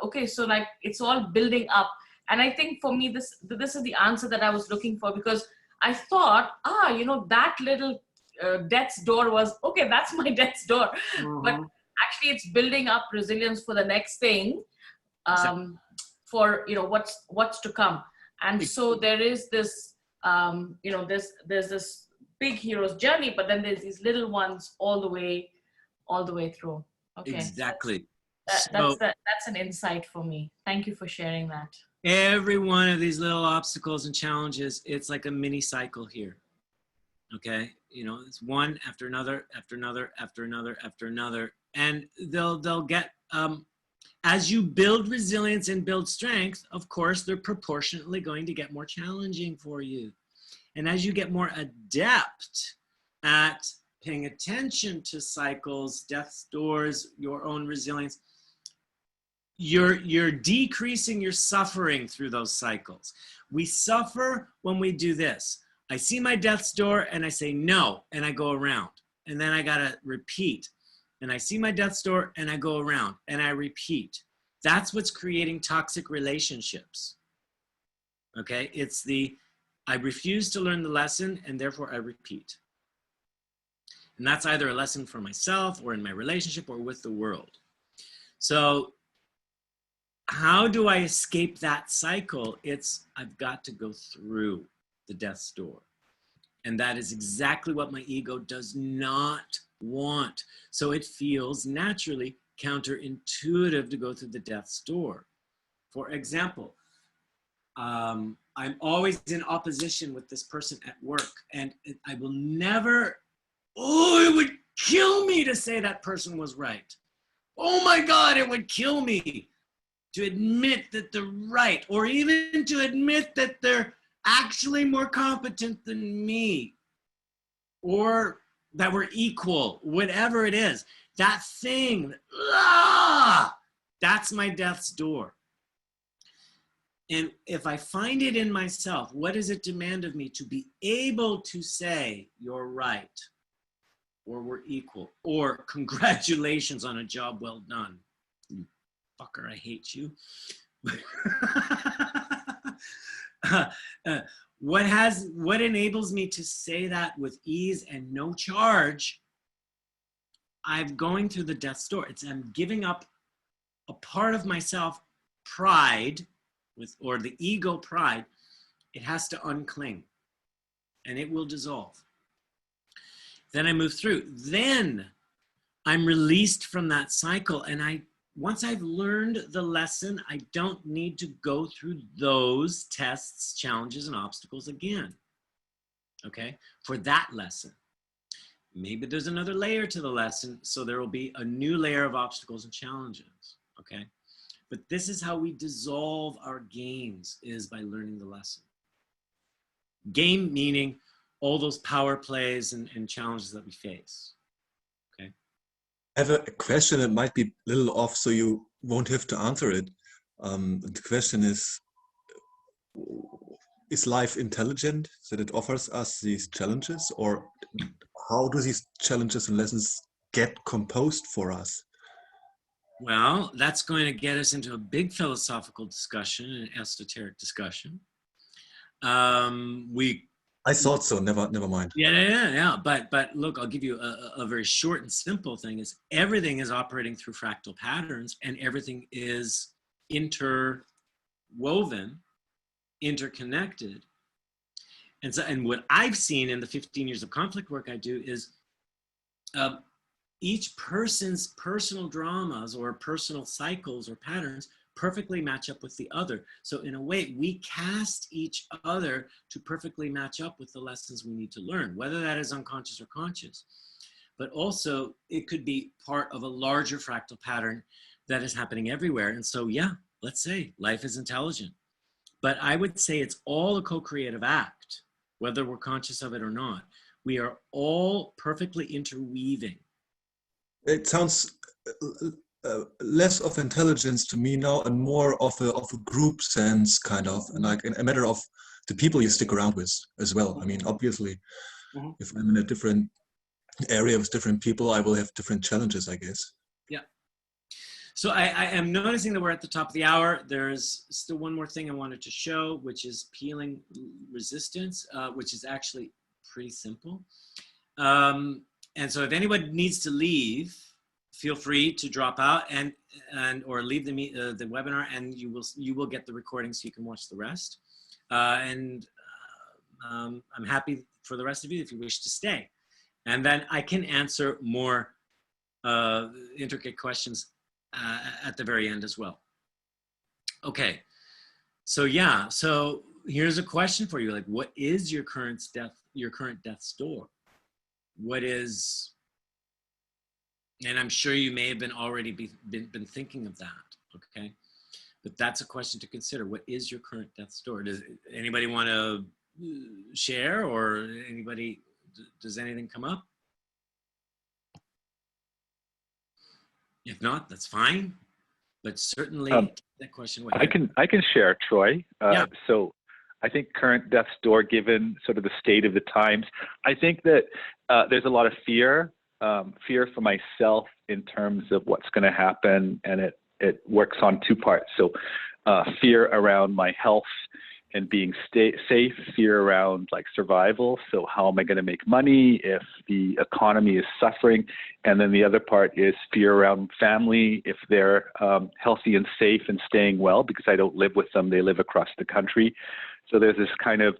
okay, so like it's all building up. And I think for me, this is the answer that I was looking for, because I thought, that little death's door was, okay, that's my death's door. But actually it's building up resilience for the next thing, for, what's to come. And so there is this, there's this big hero's journey, but then there's these little ones all the way through. Okay. Exactly. That's an insight for me. Thank you for sharing that. Every one of these little obstacles and challenges, it's like a mini cycle here. Okay. It's one after another, after another, after another, after another. And they'll get, as you build resilience and build strength, of course, they're proportionately going to get more challenging for you. And as you get more adept at paying attention to cycles, death's doors, your own resilience, you're decreasing your suffering through those cycles. We suffer when we do this. I see my death's door and I say no, and I go around. And then I gotta repeat. And I see my death's door and I go around and I repeat. That's what's creating toxic relationships. Okay, it's I refuse to learn the lesson and therefore I repeat. And that's either a lesson for myself or in my relationship or with the world. So how do I escape that cycle? I've got to go through the death's door. And that is exactly what my ego does not want. So it feels naturally counterintuitive to go through the death's door. For example, I'm always in opposition with this person at work, and I will never, it would kill me to say that person was right. Oh my God, it would kill me to admit that they're right, or even to admit that they're actually more competent than me, or that we're equal, whatever it is. That thing, that's my death's door. And if I find it in myself, what does it demand of me? To be able to say, you're right, or we're equal, or congratulations on a job well done. You fucker, I hate you. What enables me to say that with ease and no charge? I'm going through the death's door. I'm giving up a part of myself, pride, or the ego pride. It has to uncling and it will dissolve. Then I move through. Then I'm released from that cycle and I once I've learned the lesson, I don't need to go through those tests, challenges, and obstacles again, okay, for that lesson. Maybe there's another layer to the lesson, so there will be a new layer of obstacles and challenges, okay? But this is how we dissolve our games, is by learning the lesson. Game meaning all those power plays and challenges that we face, okay? I have a question that might be a little off, so you won't have to answer it. The question is life intelligent, that it offers us these challenges, or how do these challenges and lessons get composed for us? Well, that's going to get us into a big philosophical discussion, an esoteric discussion. I thought so. Never mind. Yeah. But look, I'll give you a very short and simple thing: is everything is operating through fractal patterns, and everything is interwoven, interconnected. And so, and what I've seen in the 15 years of conflict work I do is each person's personal dramas or personal cycles or patterns perfectly match up with the other. So in a way, we cast each other to perfectly match up with the lessons we need to learn, whether that is unconscious or conscious. But also, it could be part of a larger fractal pattern that is happening everywhere. And so, yeah, let's say life is intelligent. But I would say it's all a co-creative act, whether we're conscious of it or not. We are all perfectly interweaving. It sounds less of intelligence to me now and more of a group sense, kind of, and like a matter of the people you stick around with as well. I mean, obviously, if I'm in a different area with different people, I will have different challenges, I guess. Yeah. So I am noticing that we're at the top of the hour. There's still one more thing I wanted to show, which is peeling resistance, which is actually pretty simple. And so if anyone needs to leave, feel free to drop out and or leave the webinar, and you will get the recording so you can watch the rest. I'm happy for the rest of you if you wish to stay. And then I can answer more intricate questions at the very end as well. Okay, so yeah, so here's a question for you: like, what is your current death's door? What is, and I'm sure you may have been already been thinking of that, okay? But that's a question to consider. What is your current death's door? Does anybody want to share, or anybody, does anything come up? If not, that's fine. But certainly that question. I can share, Troy. Yeah. So I think current death's door, given sort of the state of the times, I think that there's a lot of fear for myself in terms of what's going to happen, and it works on two parts. So fear around my health and being safe, fear around like survival. So how am I going to make money if the economy is suffering? And then the other part is fear around family, if they're healthy and safe and staying well, because I don't live with them, they live across the country. So there's this kind of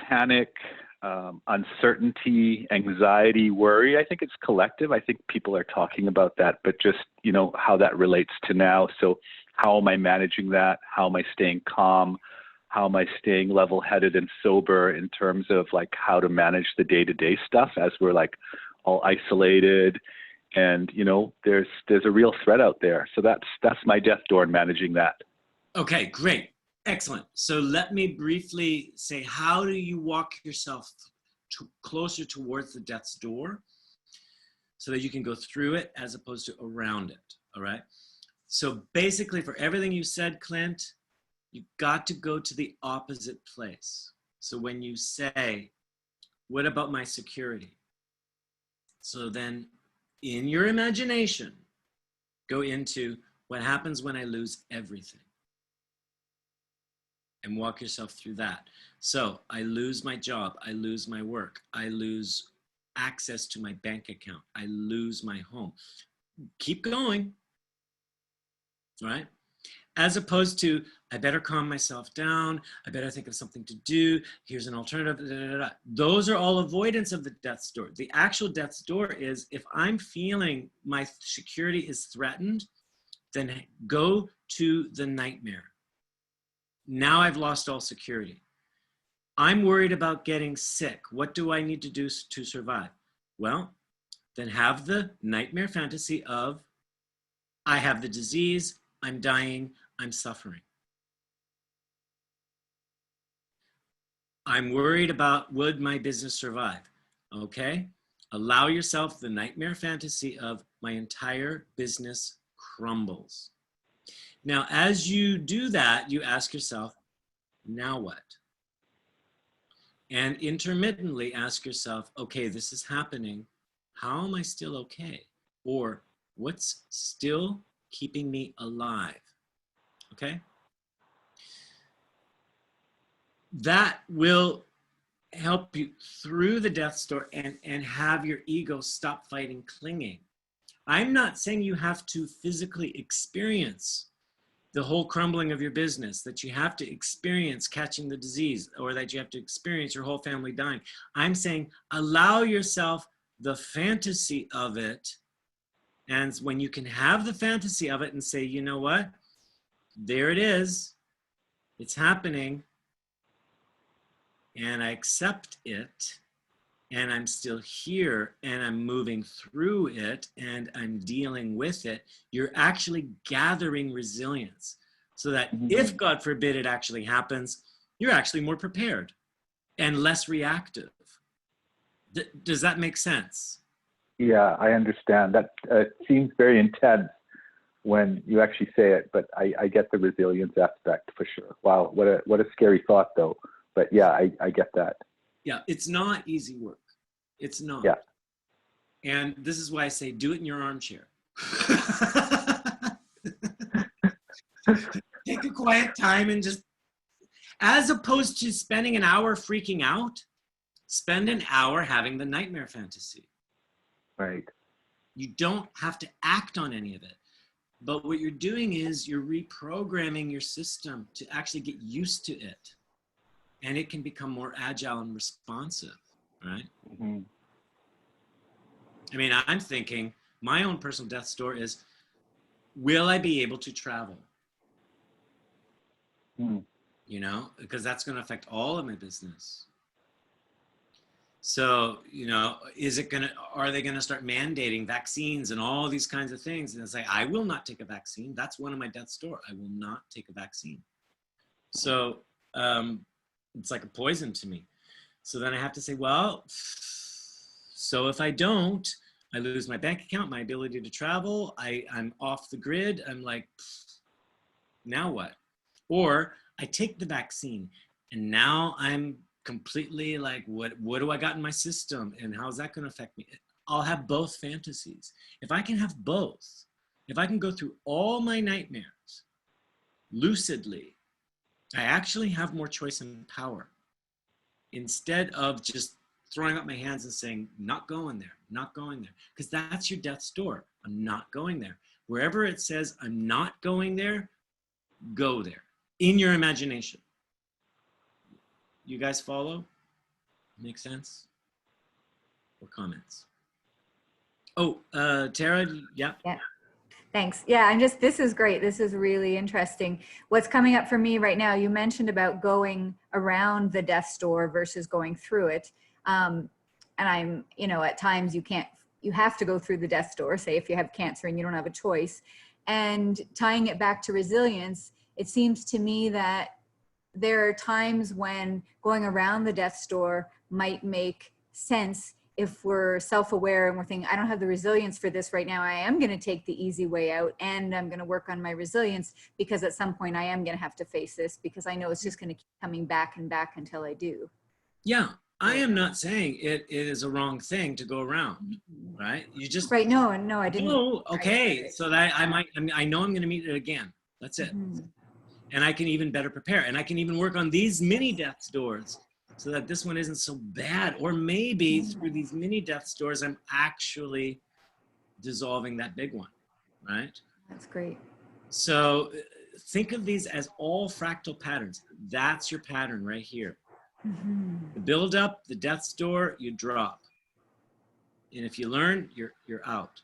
panic, uncertainty, anxiety, worry. I think it's collective. I think people are talking about that, but just, you know, how that relates to now. So how am I managing that? How am I staying calm? How am I staying level-headed and sober in terms of like how to manage the day-to-day stuff as we're like all isolated, and you know, there's a real threat out there. So that's my death door and managing that. Okay, great. Excellent. So let me briefly say, how do you walk yourself closer towards the death's door so that you can go through it as opposed to around it, all right? So basically, for everything you said, Clint, you've got to go to the opposite place. So when you say, what about my security? So then in your imagination, go into what happens when I lose everything. And walk yourself through that. So I lose my job, I lose my work, I lose access to my bank account, I lose my home. Keep going, right? as opposed to, I better calm myself down. I better think of something to do. Here's an alternative. Da, da, da, da. Those are all avoidance of the death's door. The actual death's door is if I'm feeling my security is threatened, then go to the nightmare. Now I've lost all security. I'm worried about getting sick. What do I need to do to survive? Well, then have the nightmare fantasy of, I have the disease, I'm dying, I'm suffering. I'm worried about, would my business survive? Okay, allow yourself the nightmare fantasy of, my entire business crumbles. Now, as you do that, you ask yourself, now what? And intermittently ask yourself, okay, this is happening. How am I still okay? Or what's still keeping me alive? Okay? That will help you through the death's door and have your ego stop fighting clinging. I'm not saying you have to physically experience the whole crumbling of your business, that you have to experience catching the disease, or that you have to experience your whole family dying. I'm saying allow yourself the fantasy of it. And when you can have the fantasy of it and say, you know what, there it is, it's happening, and I accept it, and I'm still here, and I'm moving through it, and I'm dealing with it, you're actually gathering resilience so that if, God forbid, it actually happens, you're actually more prepared and less reactive. Does that make sense? Yeah, I understand. That seems very intense when you actually say it, but I get the resilience aspect for sure. Wow, what a scary thought though. But yeah, I get that. Yeah, it's not easy work. It's not. Yeah. And this is why I say, do it in your armchair. Take a quiet time and just, as opposed to spending an hour freaking out, spend an hour having the nightmare fantasy. Right. You don't have to act on any of it. But what you're doing is you're reprogramming your system to actually get used to it. And it can become more agile and responsive, right? Mm-hmm. I mean, I'm thinking my own personal death's door is, will I be able to travel? You know, because that's going to affect all of my business. So, you know, are they going to start mandating vaccines and all these kinds of things? And it's like, I will not take a vaccine. That's one of my death's door. I will not take a vaccine. So it's like a poison to me. So then I have to say, well, so if I don't, I lose my bank account, my ability to travel, I'm off the grid. I'm like, now what? Or I take the vaccine and now I'm completely like, what do I got in my system and how's that going to affect me? I'll have both fantasies. If I can have both, if I can go through all my nightmares lucidly, I actually have more choice and power instead of just throwing up my hands and saying, not going there, not going there. Because that's your death's door. I'm not going there. Wherever it says I'm not going there, go there in your imagination. You guys follow? Make sense? Or comments? Oh, Tara, yeah. Yeah. Thanks. Yeah, this is great. This is really interesting. What's coming up for me right now, you mentioned about going around the death's door versus going through it. And I'm, you know, at times you have to go through the death's door, say if you have cancer and you don't have a choice. And tying it back to resilience, it seems to me that there are times when going around the death's door might make sense if we're self-aware and we're thinking, I don't have the resilience for this right now. I am going to take the easy way out and I'm going to work on my resilience because at some point I am going to have to face this because I know it's just going to keep coming back and back until I do. Yeah, I am not saying it is a wrong thing to go around, right? You just right. No, I didn't. Oh, okay. So that I know I'm going to meet it again. That's it. And I can even better prepare. And I can even work on these mini death's doors so that this one isn't so bad. Or maybe through these mini death's doors, I'm actually dissolving that big one, right? That's great. So think of these as all fractal patterns. That's your pattern right here. The build up, the death's door, you drop. And if you learn, you're out.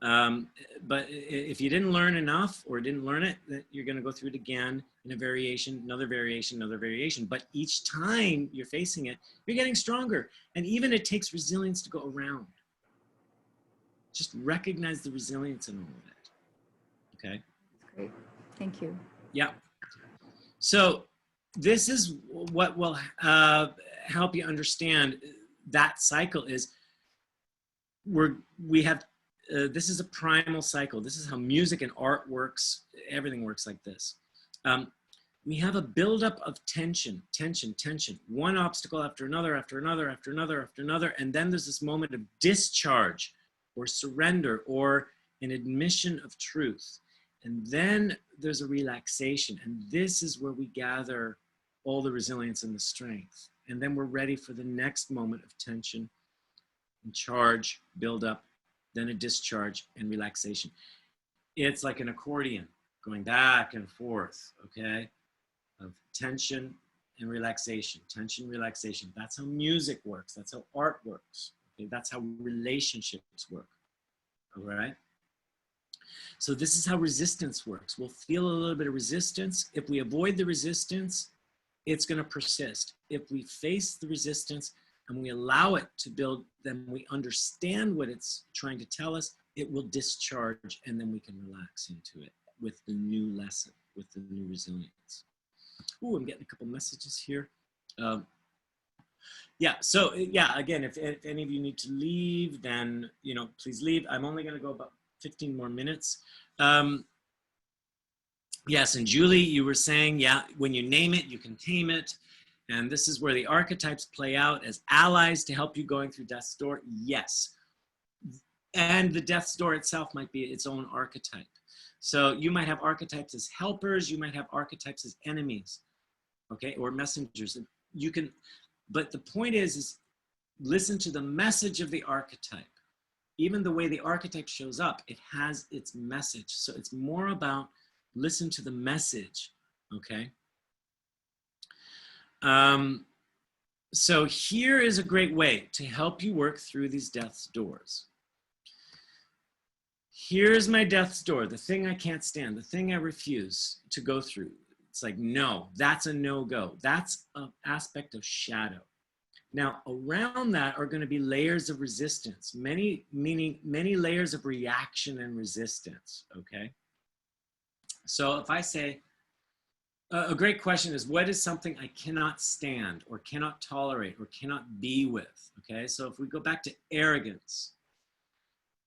But if you didn't learn enough or didn't learn it, then you're going to go through it again in a variation, another variation, another variation. But each time you're facing it, you're getting stronger. And even it takes resilience to go around. Just recognize the resilience in all of it. Okay. Great. Thank you. Yeah. So this is what will help you understand that cycle is we have, this is a primal cycle. This is how music and art works. Everything works like this. We have a buildup of tension, tension, tension. One obstacle after another, after another, after another, after another. And then there's this moment of discharge or surrender or an admission of truth. And then there's a relaxation. And this is where we gather all the resilience and the strength. And then we're ready for the next moment of tension and charge, build up, then a discharge and relaxation. It's like an accordion going back and forth, okay? Of tension and relaxation, tension, relaxation. That's how music works. That's how art works. Okay? That's how relationships work, all right? So this is how resistance works. We'll feel a little bit of resistance. If we avoid the resistance, it's going to persist. If we face the resistance and we allow it to build, then we understand what it's trying to tell us, it will discharge, and then we can relax into it with the new lesson, with the new resilience. Ooh, I'm getting a couple messages here. Yeah, so yeah, again, if any of you need to leave, then, you know, please leave. I'm only going to go about 15 more minutes. Yes, and Julie, you were saying, yeah, when you name it, you can tame it. And this is where the archetypes play out as allies to help you going through death's door. Yes. And the death's door itself might be its own archetype. So you might have archetypes as helpers, you might have archetypes as enemies, okay, or messengers. You can, but the point is listen to the message of the archetype. Even the way the archetype shows up, it has its message. So it's more about listen to the message, okay? So here is a great way to help you work through these death's doors. Here's my death's door, the thing I can't stand, the thing I refuse to go through. It's like, no, that's a no-go. That's an aspect of shadow. Now, around that are going to be layers of resistance, many layers of reaction and resistance, okay? So if I say, a great question is, what is something I cannot stand or cannot tolerate or cannot be with, okay? So if we go back to arrogance,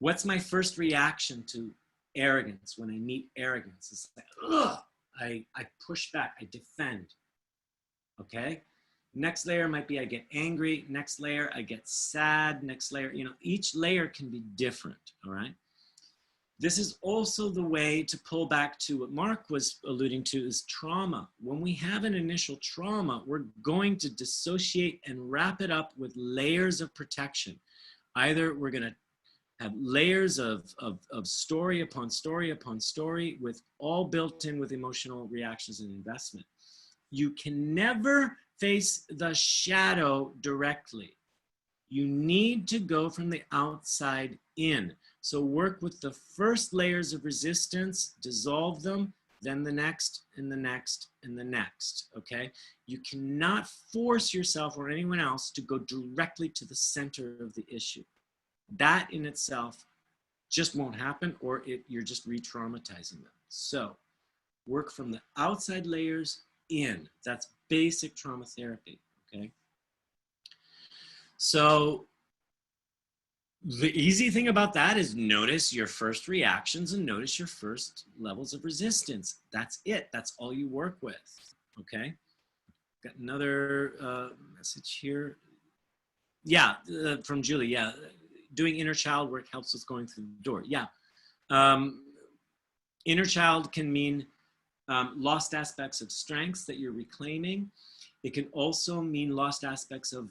what's my first reaction to arrogance when I meet arrogance? It's like, ugh, I push back, I defend, okay? Next layer might be I get angry. Next layer, I get sad. Next layer, you know, each layer can be different, all right? This is also the way to pull back to what Mark was alluding to is trauma. When we have an initial trauma, we're going to dissociate and wrap it up with layers of protection. Either we're going to have layers of story upon story upon story with all built in with emotional reactions and investment. You can never face the shadow directly. You need to go from the outside in. So work with the first layers of resistance, dissolve them, then the next and the next and the next, okay? You cannot force yourself or anyone else to go directly to the center of the issue. That in itself just won't happen, or you're just re-traumatizing them. So work from the outside layers in. That's basic trauma therapy, okay? So the easy thing about that is notice your first reactions and notice your first levels of resistance. That's it. That's all you work with, okay? Got another message here. Yeah, from Julie, yeah. Doing inner child work helps with going through the door. Yeah. Inner child can mean lost aspects of strengths that you're reclaiming. It can also mean lost aspects of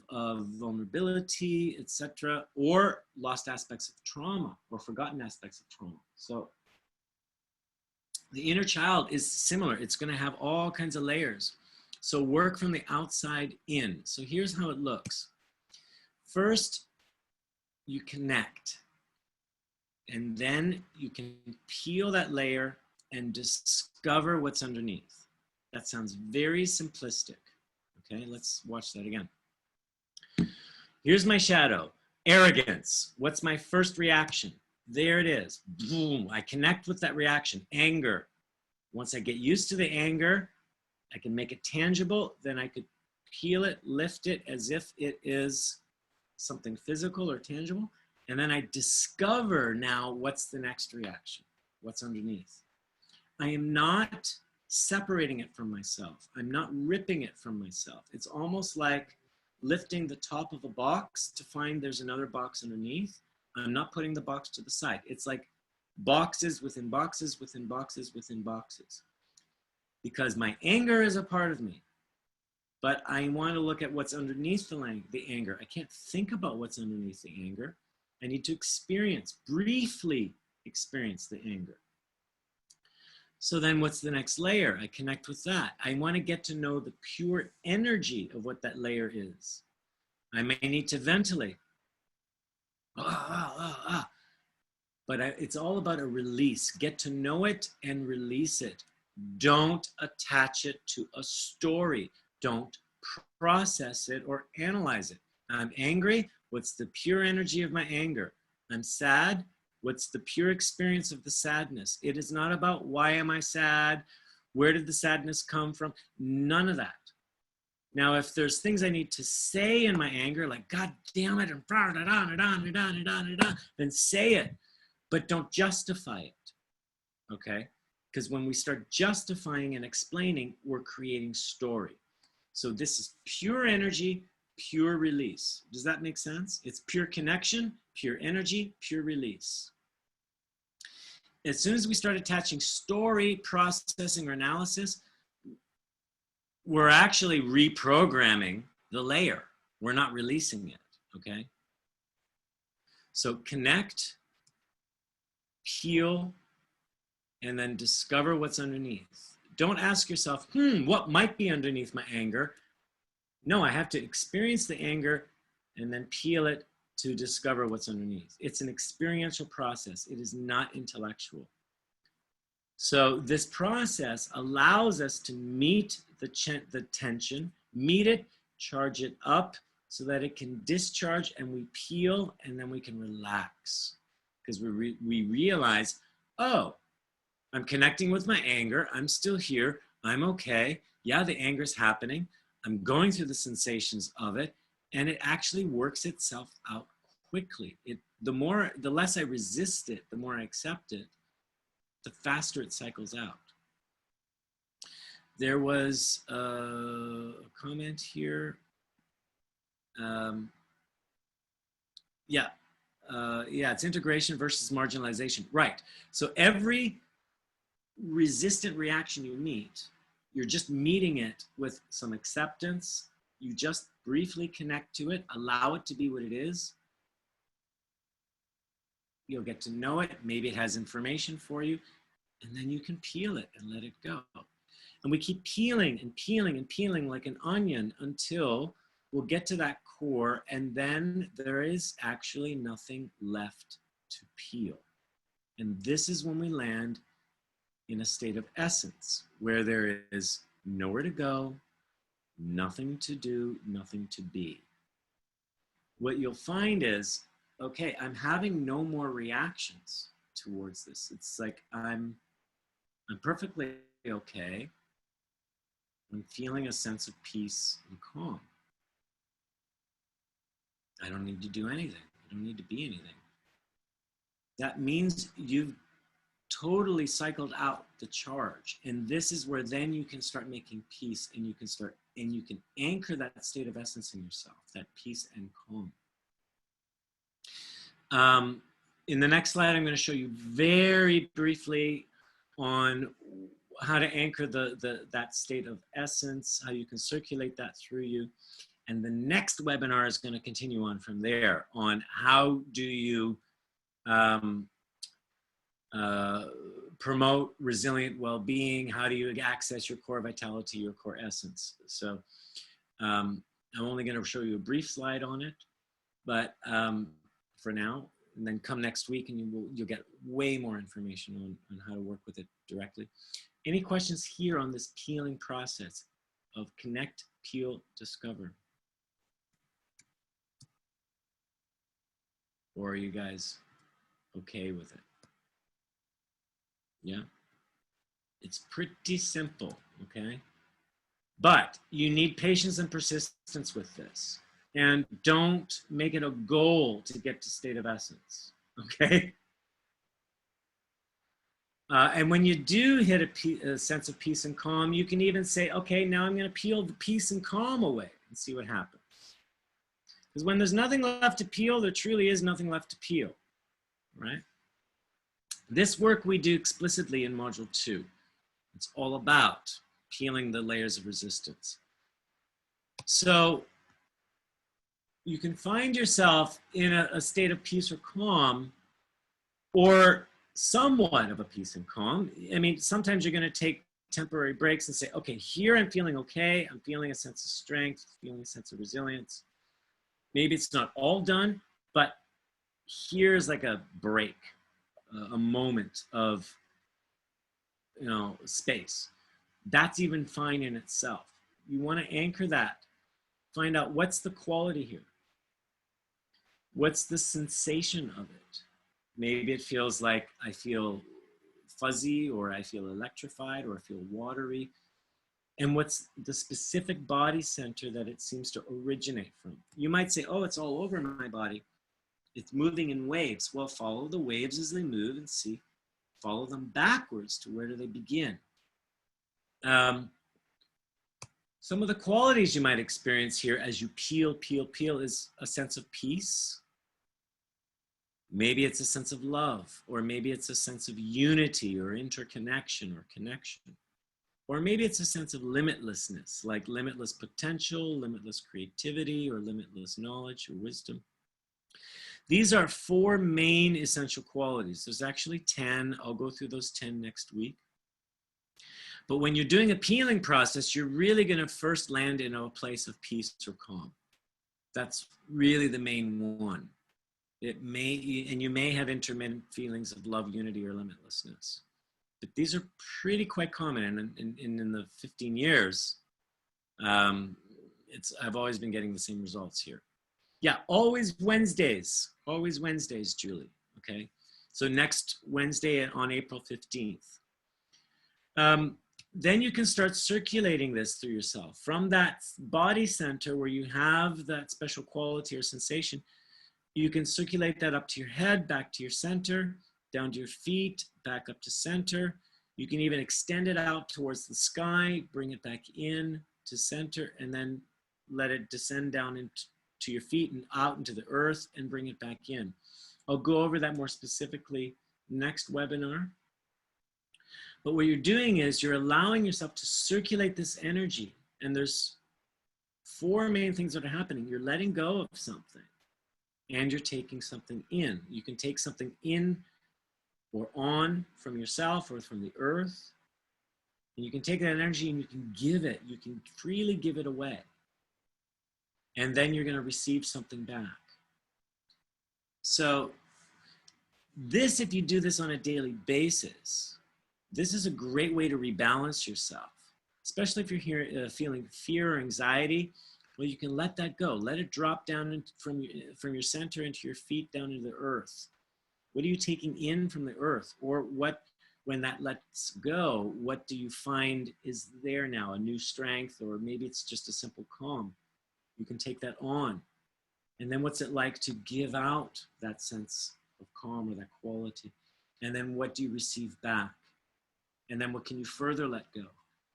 vulnerability, etc., or lost aspects of trauma or forgotten aspects of trauma. So The inner child is similar. It's going to have all kinds of layers. So work from the outside in. So here's how it looks. First, you connect. And then you can peel that layer and discover what's underneath. That sounds very simplistic. Okay, let's watch that again. Here's my shadow. Arrogance. What's my first reaction? There it is. Boom. I connect with that reaction. Anger. Once I get used to the anger, I can make it tangible. Then I could peel it, lift it as if it is something physical or tangible. And then I discover now what's the next reaction, what's underneath. I am not separating it from myself. I'm not ripping it from myself. It's almost like lifting the top of a box to find there's another box underneath. I'm not putting the box to the side. It's like boxes within boxes, within boxes, within boxes. Because my anger is a part of me, but I want to look at what's underneath the anger. I can't think about what's underneath the anger. I need to experience, briefly experience the anger. So then what's the next layer? I connect with that. I want to get to know the pure energy of what that layer is. I may need to ventilate. But it's all about a release. Get to know it and release it. Don't attach it to a story. Don't process it or analyze it. I'm angry. What's the pure energy of my anger? I'm sad. What's the pure experience of the sadness? It is not about why am I sad? Where did the sadness come from? None of that. Now, if there's things I need to say in my anger, like, God damn it, then say it, but don't justify it, okay? Because when we start justifying and explaining, we're creating story. So this is pure energy, pure release. Does that make sense? It's pure connection, pure energy, pure release. As soon as we start attaching story, processing, or analysis, we're actually reprogramming the layer. We're not releasing it, okay? So connect, peel, and then discover what's underneath. Don't ask yourself, what might be underneath my anger? No, I have to experience the anger and then peel it to discover what's underneath. It's an experiential process. It is not intellectual. So this process allows us to meet the tension, meet it, charge it up so that it can discharge, and we peel, and then we can relax. Because we realize, oh, I'm connecting with my anger. I'm still here. I'm okay. Yeah, the anger's happening. I'm going through the sensations of it, and it actually works itself out quickly. The less I resist it, the more I accept it, the faster it cycles out. There was a comment here. It's integration versus marginalization. Right. So every resistant reaction you meet, you're just meeting it with some acceptance. You just briefly connect to it, allow it to be what it is. You'll get to know it. Maybe it has information for you, and then you can peel it and let it go. And we keep peeling and peeling and peeling like an onion until we'll get to that core, and then there is actually nothing left to peel. And this is when we land in a state of essence, where there is nowhere to go, nothing to do, nothing to be. What you'll find is, okay, I'm having no more reactions towards this. It's like I'm perfectly okay. I'm feeling a sense of peace and calm. I don't need to do anything. I don't need to be anything. That means you've totally cycled out the charge. And this is where then you can start making peace, and you can anchor that state of essence in yourself, that peace and calm. In the next slide, I'm going to show you very briefly on how to anchor that state of essence, how you can circulate that through you. And the next webinar is going to continue on from there on how do you promote resilient well-being? How do you access your core vitality, your core essence? So I'm only going to show you a brief slide on it, but for now, and then come next week and you'll get way more information on how to work with it directly. Any questions here on this peeling process of connect, peel, discover? Or are you guys okay with it? Yeah? It's pretty simple, okay? But you need patience and persistence with this. And don't make it a goal to get to state of essence, okay? And when you do hit a sense of peace and calm, you can even say, okay, now I'm going to peel the peace and calm away and see what happens. Because when there's nothing left to peel, there truly is nothing left to peel, right? This work we do explicitly in Module 2. It's all about peeling the layers of resistance. So you can find yourself in a state of peace or calm, or somewhat of a peace and calm. I mean, sometimes you're going to take temporary breaks and say, okay, here I'm feeling okay. I'm feeling a sense of strength, feeling a sense of resilience. Maybe it's not all done, but here's like a break, a moment of, you know, space. That's even fine in itself. You want to anchor that. Find out what's the quality here. What's the sensation of it? Maybe it feels like I feel fuzzy, or I feel electrified, or I feel watery. And what's the specific body center that it seems to originate from? You might say, oh, it's all over my body. It's moving in waves. Well, follow the waves as they move and see. Follow them backwards to where do they begin. Some of the qualities you might experience here as you peel is a sense of peace. Maybe it's a sense of love, or maybe it's a sense of unity or interconnection or connection. Or maybe it's a sense of limitlessness, like limitless potential, limitless creativity, or limitless knowledge or wisdom. These are 4 main essential qualities. There's actually 10. I'll go through those 10 next week. But when you're doing a peeling process, you're really going to first land in a place of peace or calm. That's really the main one. It may, and you may have intermittent feelings of love, unity, or limitlessness. But these are pretty quite common. And in the 15 years, I've always been getting the same results here. Yeah, always Wednesdays, Julie, okay? So next Wednesday on April 15th. Then you can start circulating this through yourself. From that body center where you have that special quality or sensation, you can circulate that up to your head, back to your center, down to your feet, back up to center. You can even extend it out towards the sky, bring it back in to center, and then let it descend down into your feet and out into the earth and bring it back in. I'll go over that more specifically next webinar. But what you're doing is you're allowing yourself to circulate this energy. And there's 4 main things that are happening. You're letting go of something and you're taking something in. You can take something in or on from yourself or from the earth. And you can take that energy and you can give it. You can freely give it away. And then you're going to receive something back. So this, if you do this on a daily basis, this is a great way to rebalance yourself, especially if you're feeling fear or anxiety. Well, you can let that go. Let it drop down from your center into your feet down into the earth. What are you taking in from the earth? Or what, when that lets go, what do you find is there now? A new strength, or maybe it's just a simple calm. You can take that on. And then what's it like to give out that sense of calm or that quality? And then what do you receive back? And then what can you further let go?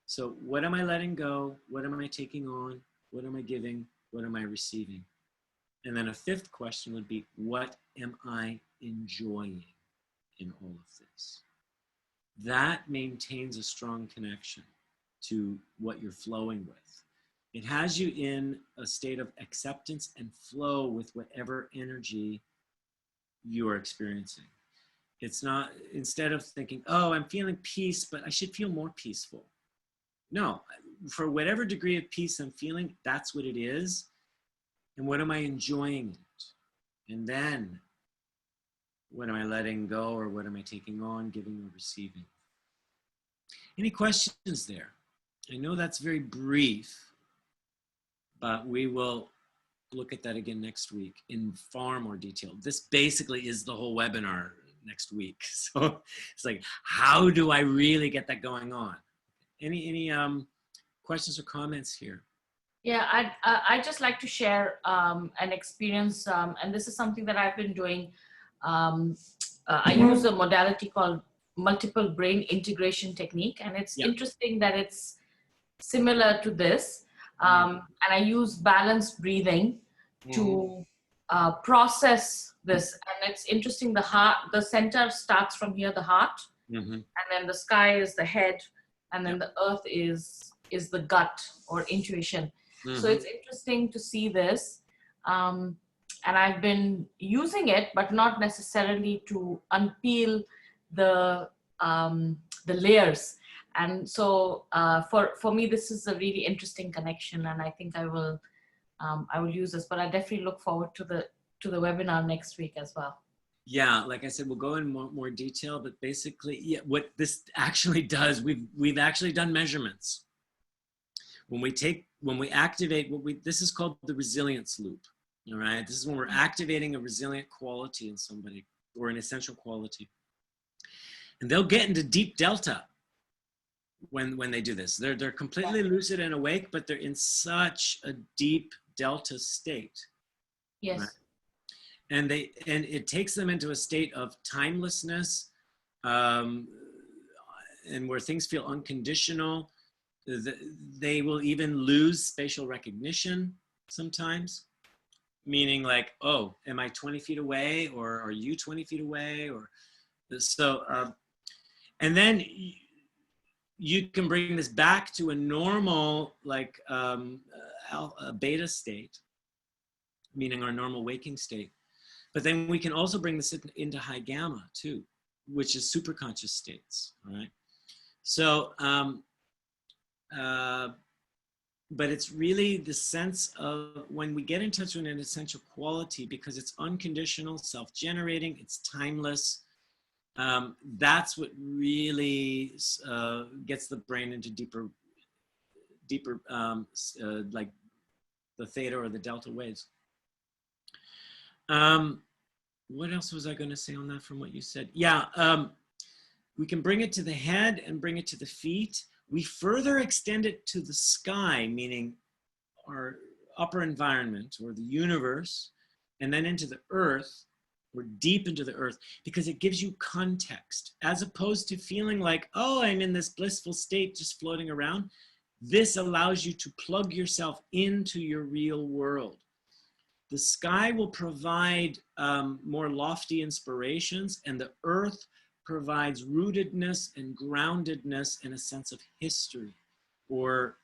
So what am I letting go? What am I taking on? What am I giving? What am I receiving? And then a 5th question would be, what am I enjoying in all of this? That maintains a strong connection to what you're flowing with. It has you in a state of acceptance and flow with whatever energy you are experiencing. It's not, instead of thinking, oh, I'm feeling peace, but I should feel more peaceful. No, for whatever degree of peace I'm feeling, that's what it is. And what am I enjoying it? And then what am I letting go, or what am I taking on, giving or receiving? Any questions there? I know that's very brief, but we will look at that again next week in far more detail. This basically is the whole webinar next week. So it's like, how do I really get that going on? Any questions or comments here? Yeah, I'd just like to share an experience, and this is something that I've been doing. I use a modality called multiple brain integration technique, and it's interesting that it's similar to this. And I use balanced breathing to process this. And it's interesting, the heart, the center starts from here, the heart, and then the sky is the head, and then the earth is the gut or intuition. So it's interesting to see this. And I've been using it, but not necessarily to unpeel the layers. And so for me, this is a really interesting connection, and I think I will use this. But I definitely look forward to the webinar next week as well. Yeah, like I said, we'll go in more detail, but basically, yeah, what this actually does, we've actually done measurements. When we activate this is called the resilience loop. All right, this is when we're activating a resilient quality in somebody, or an essential quality, and they'll get into deep delta when they do this. They're completely lucid and awake, but they're in such a deep delta state. Yes. Right? And it takes them into a state of timelessness, and where things feel unconditional. They will even lose spatial recognition sometimes, meaning like, oh, am I 20 feet away, or are you 20 feet away, or so. And then you can bring this back to a normal, like a beta state, meaning our normal waking state. But then we can also bring this into high gamma too, which is superconscious states, all right? So, but it's really the sense of when we get in touch with an essential quality, because it's unconditional, self-generating, it's timeless. That's what really gets the brain into deeper, like the theta or the delta waves. What else was I going to say on that from what you said? Yeah, we can bring it to the head and bring it to the feet. We further extend it to the sky, meaning our upper environment or the universe, and then into the earth, or deep into the earth, because it gives you context, as opposed to feeling like, oh, I'm in this blissful state just floating around. This allows you to plug yourself into your real world. The sky will provide more lofty inspirations, and the earth provides rootedness and groundedness and a sense of history or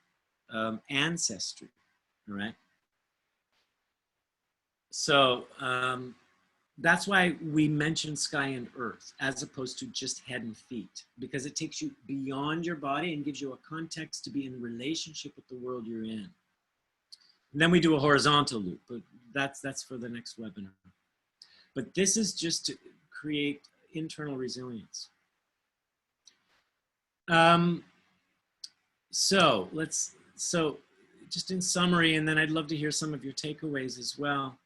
ancestry, all right? So that's why we mention sky and earth as opposed to just head and feet, because it takes you beyond your body and gives you a context to be in relationship with the world you're in. And then we do a horizontal loop, but that's for the next webinar. But this is just to create internal resilience. So just in summary, and then I'd love to hear some of your takeaways as well.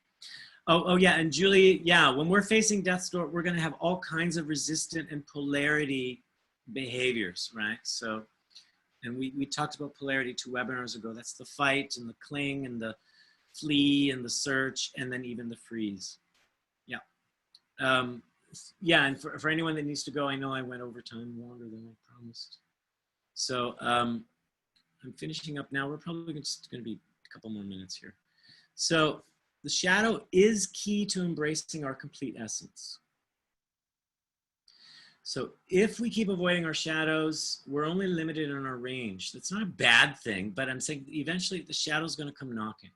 Oh yeah, and Julie, yeah, when we're facing death's door, we're gonna have all kinds of resistant and polarity behaviors, right? So, and we talked about polarity 2 webinars ago. That's the fight and the cling and the flee and the search, and then even the freeze. Yeah. Yeah, and for anyone that needs to go, I know I went over time longer than I promised. So I'm finishing up now. We're probably just gonna be a couple more minutes here. So the shadow is key to embracing our complete essence. So if we keep avoiding our shadows, we're only limited in our range. That's not a bad thing, but I'm saying eventually the shadow's gonna come knocking.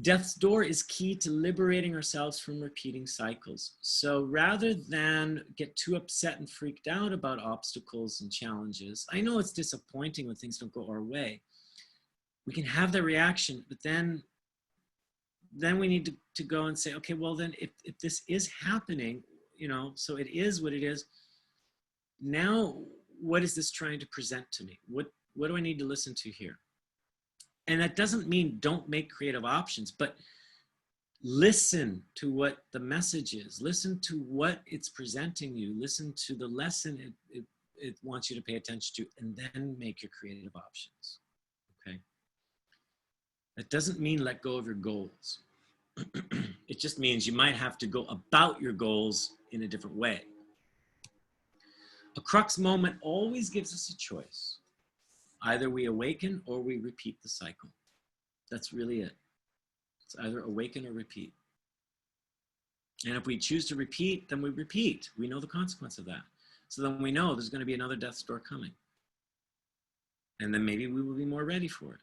Death's door is key to liberating ourselves from repeating cycles. So rather than get too upset and freaked out about obstacles and challenges, I know it's disappointing when things don't go our way. We can have the reaction, but then we need to go and say, okay, well then if this is happening, you know, so it is what it is. Now, what is this trying to present to me? What do I need to listen to here? And that doesn't mean don't make creative options, but listen to what the message is. Listen to what it's presenting you. Listen to the lesson it wants you to pay attention to, and then make your creative options, okay? That doesn't mean let go of your goals. It just means you might have to go about your goals in a different way. A crux moment always gives us a choice. Either we awaken or we repeat the cycle. That's really it. It's either awaken or repeat. And if we choose to repeat, then we repeat. We know the consequence of that. So then we know there's going to be another death's door coming. And then maybe we will be more ready for it.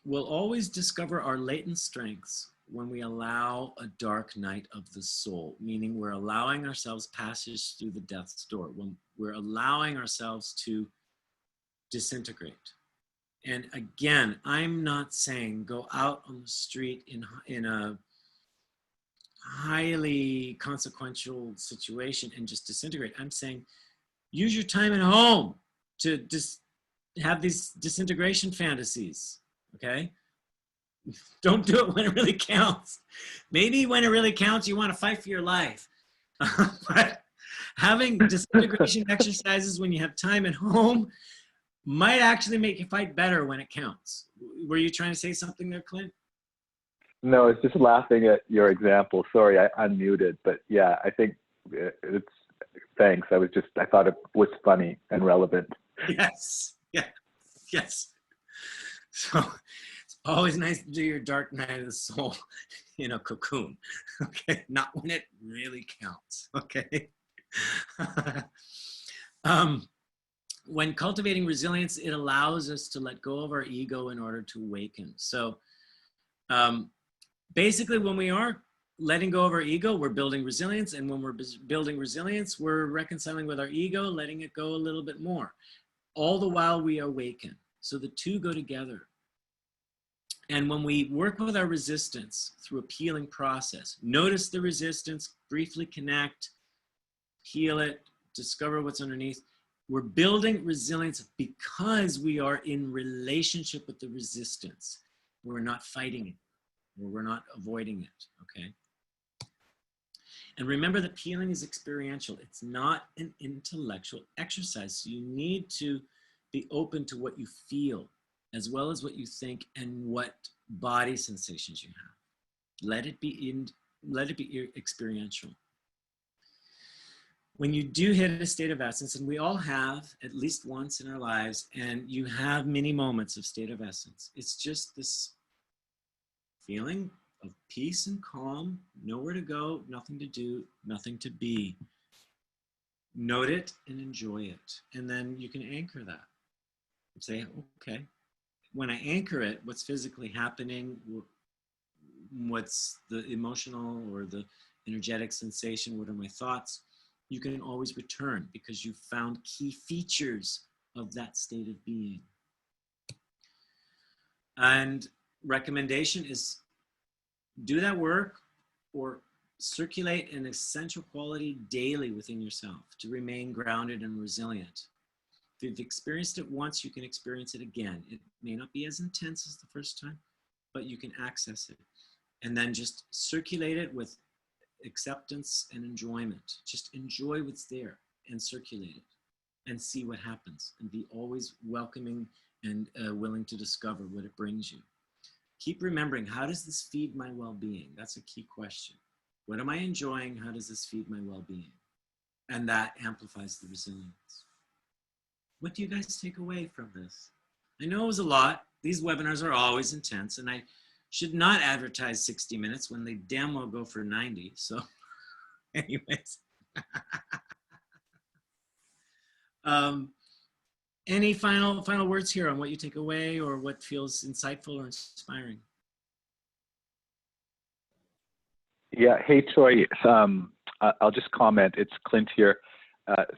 We'll always discover our latent strengths when we allow a dark night of the soul, meaning we're allowing ourselves passage through the death's door, when we're allowing ourselves to disintegrate. And again, I'm not saying go out on the street in a highly consequential situation and just disintegrate. I'm saying use your time at home to just have these disintegration fantasies, okay? Don't do it when it really counts. Maybe when it really counts, you want to fight for your life. But having disintegration exercises when you have time at home might actually make you fight better when it counts. Were you trying to say something there, Clint? No, it's just laughing at your example. Sorry, I unmuted, but yeah, I think it's, thanks. I thought it was funny and relevant. Yes, yeah, yes. So it's always nice to do your dark night of the soul in a cocoon, okay? Not when it really counts, okay? When cultivating resilience, it allows us to let go of our ego in order to awaken. So basically when we are letting go of our ego, we're building resilience. And when we're building resilience, we're reconciling with our ego, letting it go a little bit more, all the while we awaken. So the two go together. And when we work with our resistance through a healing process, notice the resistance, briefly connect, heal it, discover what's underneath. We're building resilience because we are in relationship with the resistance. We're not fighting it, or we're not avoiding it, okay? And remember that healing is experiential. It's not an intellectual exercise. So you need to be open to what you feel, as well as what you think and what body sensations you have. Let it be experiential. When you do hit a state of essence, and we all have at least once in our lives, and you have many moments of state of essence, it's just this feeling of peace and calm, nowhere to go, nothing to do, nothing to be. Note it and enjoy it. And then you can anchor that and say, okay, when I anchor it, what's physically happening, what's the emotional or the energetic sensation, what are my thoughts? You can always return because you've found key features of that state of being. And recommendation is do that work or circulate an essential quality daily within yourself to remain grounded and resilient. If you've experienced it once, you can experience it again. It may not be as intense as the first time, but you can access it. And then just circulate it with acceptance and enjoyment. Just enjoy what's there and circulate it and see what happens, and be always welcoming and willing to discover what it brings you. Keep remembering, how does this feed my well-being? That's a key question. What am I enjoying? How does this feed my well-being? And that amplifies the resilience. What do you guys take away from this? I know it was a lot. These webinars are always intense, and I should not advertise 60 minutes when they damn well go for 90. So anyways. Any final words here on what you take away or what feels insightful or inspiring? Yeah. Hey, Troy. I'll just comment. It's Clint here.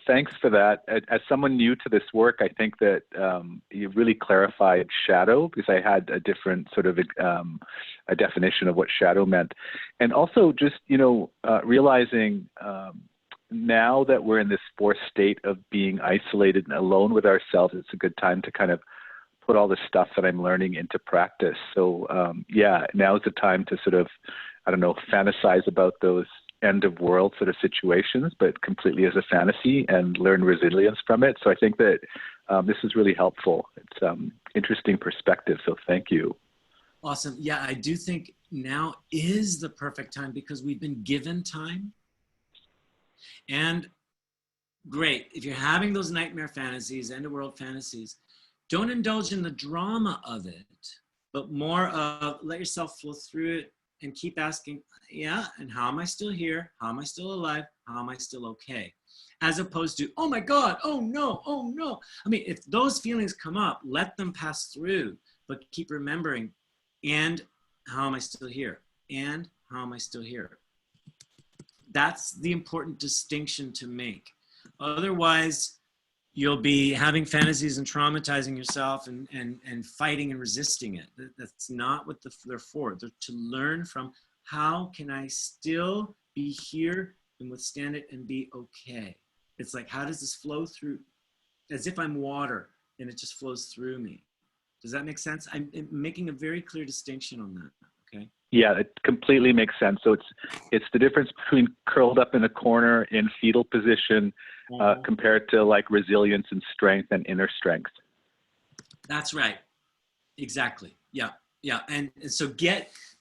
Thanks for that. As someone new to this work, I think that you really clarified shadow, because I had a different sort of a definition of what shadow meant. And also just, realizing now that we're in this fourth state of being isolated and alone with ourselves, it's a good time to kind of put all the stuff that I'm learning into practice. So yeah, now is the time to sort of, I don't know, fantasize about those end of world sort of situations, but completely as a fantasy, and learn resilience from it. So I think that this is really helpful. It's interesting perspective. So thank you. Awesome. Yeah, I do think now is the perfect time because we've been given time. And great, if you're having those nightmare fantasies, end of world fantasies, don't indulge in the drama of it, but more of let yourself flow through it and keep asking, yeah, and how am I still here? How am I still alive? How am I still okay? As opposed to, oh my God, oh no, oh no. I mean, if those feelings come up, let them pass through, but keep remembering, and how am I still here? And how am I still here? That's the important distinction to make. Otherwise, you'll be having fantasies and traumatizing yourself and fighting and resisting it. That's not what they're for. They're to learn from, how can I still be here and withstand it and be okay? It's like, how does this flow through? As if I'm water and it just flows through me. Does that make sense? I'm making a very clear distinction on that, okay? Yeah, it completely makes sense. So it's the difference between curled up in a corner in fetal position compared to like resilience and strength and inner strength. That's right. Exactly. Yeah. Yeah. And so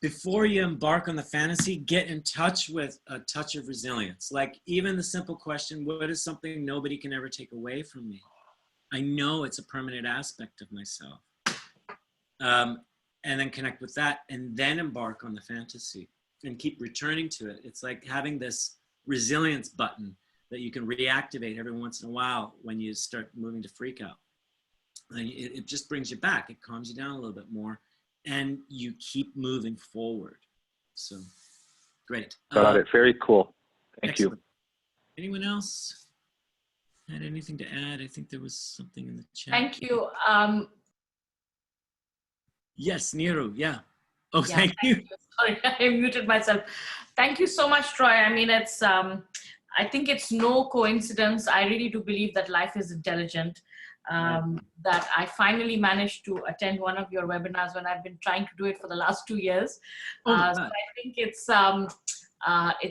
before you embark on the fantasy, get in touch with a touch of resilience. Like even the simple question, what is something nobody can ever take away from me? I know it's a permanent aspect of myself. And then connect with that and then embark on the fantasy and keep returning to it. It's like having this resilience button that you can reactivate every once in a while when you start moving to freak out. And it just brings you back. It calms you down a little bit more and you keep moving forward. So great. Got it. Very cool. Thank you. Anyone else had anything to add? I think there was something in the chat. Thank you. Yes, Niru. Yeah. Oh, Yeah, thank you. Sorry, I muted myself. Thank you so much, Troy. I mean, it's, I think it's no coincidence. I really do believe that life is intelligent. That I finally managed to attend one of your webinars when I've been trying to do it for the last 2 years. So I think it's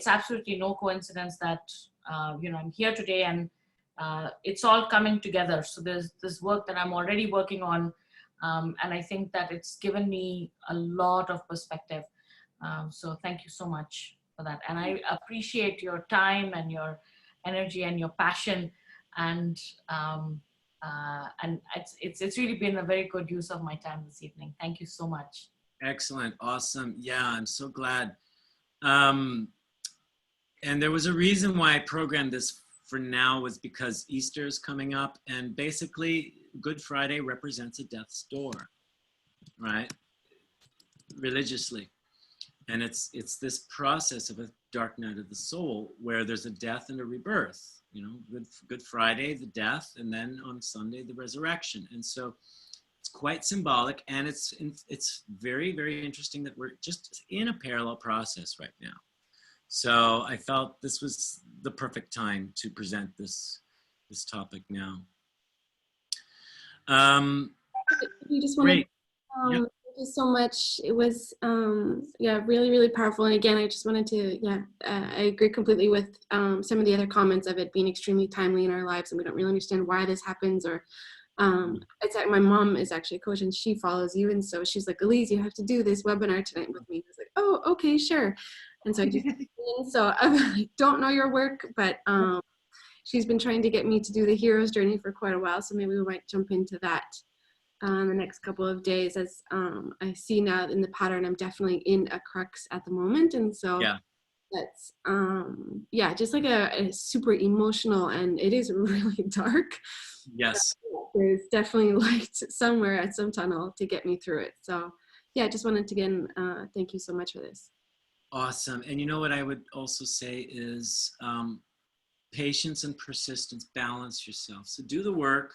absolutely no coincidence that, I'm here today and it's all coming together. So there's this work that I'm already working on. And I think that it's given me a lot of perspective. So thank you so much for that. And I appreciate your time and your energy and your passion. And it's really been a very good use of my time this evening. Thank you so much. Excellent. Awesome. Yeah, I'm so glad. And there was a reason why I programmed this for now was because Easter is coming up and basically Good Friday represents a death's door, right? Religiously. And it's this process of a dark night of the soul where there's a death and a rebirth, Good Friday, the death, and then on Sunday, the resurrection. And so it's quite symbolic and it's very, very interesting that we're just in a parallel process right now. So I felt this was the perfect time to present this topic now. You just wanted, Great. Thank you so much. It was, really, really powerful. And again, I just wanted to, I agree completely with some of the other comments of it being extremely timely in our lives, and we don't really understand why this happens. Or it's like my mom is actually a coach, and she follows you, and so she's like, Elise, you have to do this webinar tonight with me. I was like, oh, okay, sure. And so I just, I don't know your work, but she's been trying to get me to do the hero's journey for quite a while, so maybe we might jump into that in the next couple of days. As I see now in the pattern, I'm definitely in a crux at the moment, and so that's just like a super emotional, and it is really dark. Yes. there's definitely light somewhere at some tunnel to get me through it. So yeah, I just wanted to again, thank you so much for this. Awesome. And you know what I would also say is patience and persistence, balance yourself. So do the work.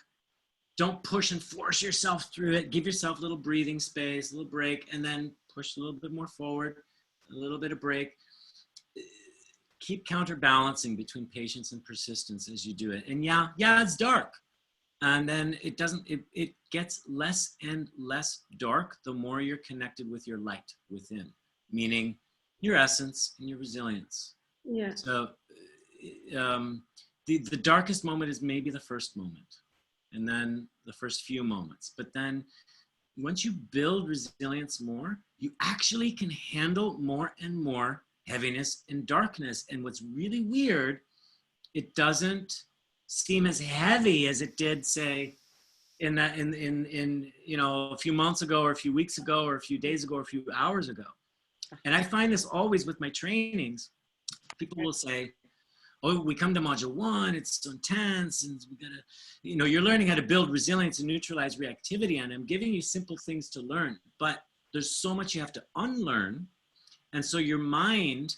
Don't push and force yourself through it. Give yourself a little breathing space, a little break, and then push a little bit more forward, a little bit of break. Keep counterbalancing between patience and persistence as you do it. And yeah, it's dark. And then it gets less and less dark the more you're connected with your light within, meaning your essence and your resilience. Yeah. So the darkest moment is maybe the first moment, and then the first few moments. But then once you build resilience more, you actually can handle more and more heaviness and darkness. And what's really weird, it doesn't seem as heavy as it did, say, in you know, a few months ago or a few weeks ago or a few days ago or a few hours ago. And I find this always with my trainings. People will say, oh, we come to module 1, it's so intense, and we gotta, you know, you're learning how to build resilience and neutralize reactivity, and I'm giving you simple things to learn, but there's so much you have to unlearn. And so your mind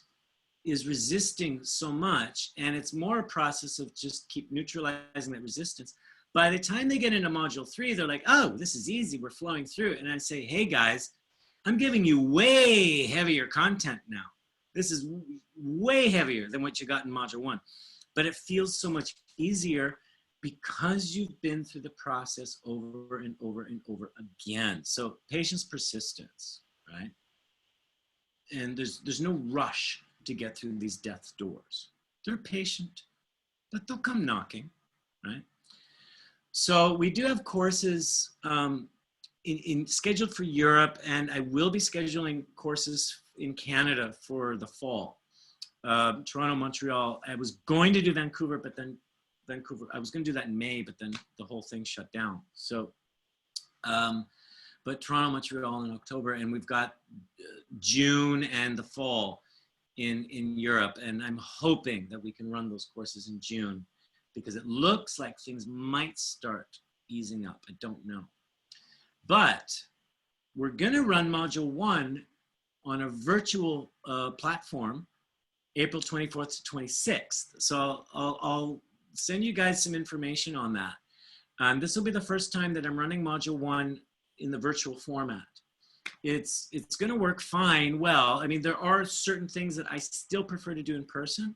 is resisting so much, and it's more a process of just keep neutralizing that resistance. By the time they get into module 3, they're like, oh, this is easy, we're flowing through it. And I say, hey guys, I'm giving you way heavier content now. This is way heavier than what you got in module 1, but it feels so much easier because you've been through the process over and over and over again. So patience, persistence, right? And there's no rush to get through these death's doors. They're patient, but they'll come knocking, right? So we do have courses scheduled for Europe, and I will be scheduling courses in Canada for the fall. Toronto, Montreal. I was going to do Vancouver, but then I was going to do that in May, but then the whole thing shut down. So, but Toronto, Montreal in October, and we've got June and the fall in Europe. And I'm hoping that we can run those courses in June, because it looks like things might start easing up. I don't know. But we're going to run module 1 on a virtual platform, April 24th to 26th. So I'll send you guys some information on that. This will be the first time that I'm running module 1 in the virtual format. It's going to work fine. Well, I mean, there are certain things that I still prefer to do in person,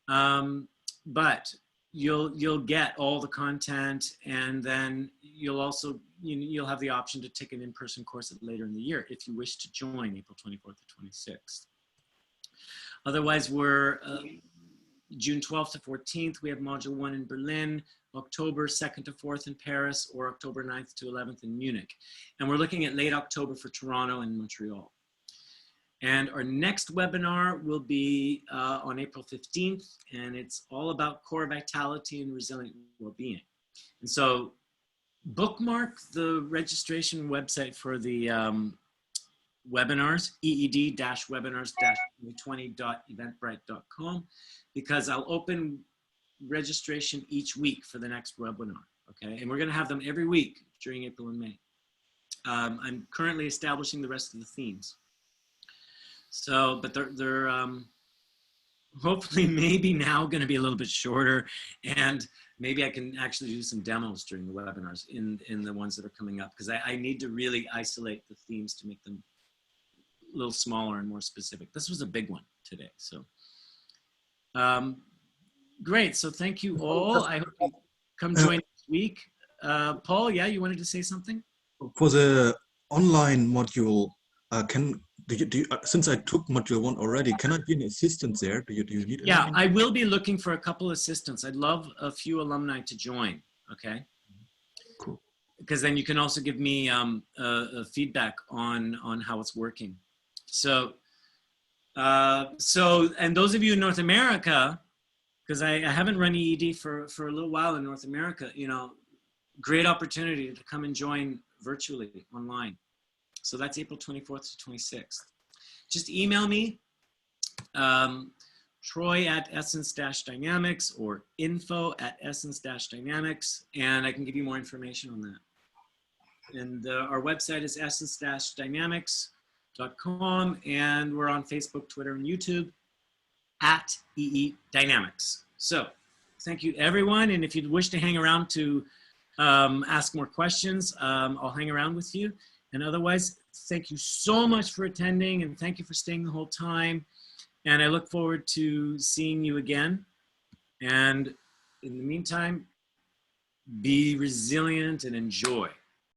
but you'll get all the content, and then you'll also, you'll have the option to take an in-person course later in the year if you wish to join April 24th to 26th. Otherwise, we're June 12th to 14th, we have module 1 in Berlin, October 2nd to 4th in Paris, or October 9th to 11th in Munich. And we're looking at late October for Toronto and Montreal. And our next webinar will be on April 15th, and it's all about core vitality and resilient well-being. And so bookmark the registration website for the webinars, EED-webinars-2020.eventbrite.com, because I'll open registration each week for the next webinar, okay? And we're gonna have them every week during April and May. I'm currently establishing the rest of the themes. So, but they're hopefully maybe now going to be a little bit shorter, and maybe I can actually do some demos during the webinars in the ones that are coming up, because I need to really isolate the themes to make them a little smaller and more specific. This was a big one today. So great. So thank you all. I hope you come join this week. Paul, yeah, you wanted to say something? For the online module, since I took module 1 already, can I be an assistant there? Do you need anything? Yeah, I will be looking for a couple assistants. I'd love a few alumni to join, okay? Cool. Because then you can also give me feedback on how it's working. So, and those of you in North America, because I haven't run EED for a little while in North America, you know, great opportunity to come and join virtually online. So that's April 24th to 26th. Just email me, troy@essence-dynamics or info@essence-dynamics, and I can give you more information on that. And our website is essence-dynamics.com, and we're on Facebook, Twitter, and YouTube at EE Dynamics. So thank you, everyone. And if you'd wish to hang around to ask more questions, I'll hang around with you. And otherwise, thank you so much for attending, and thank you for staying the whole time. And I look forward to seeing you again. And in the meantime, be resilient and enjoy.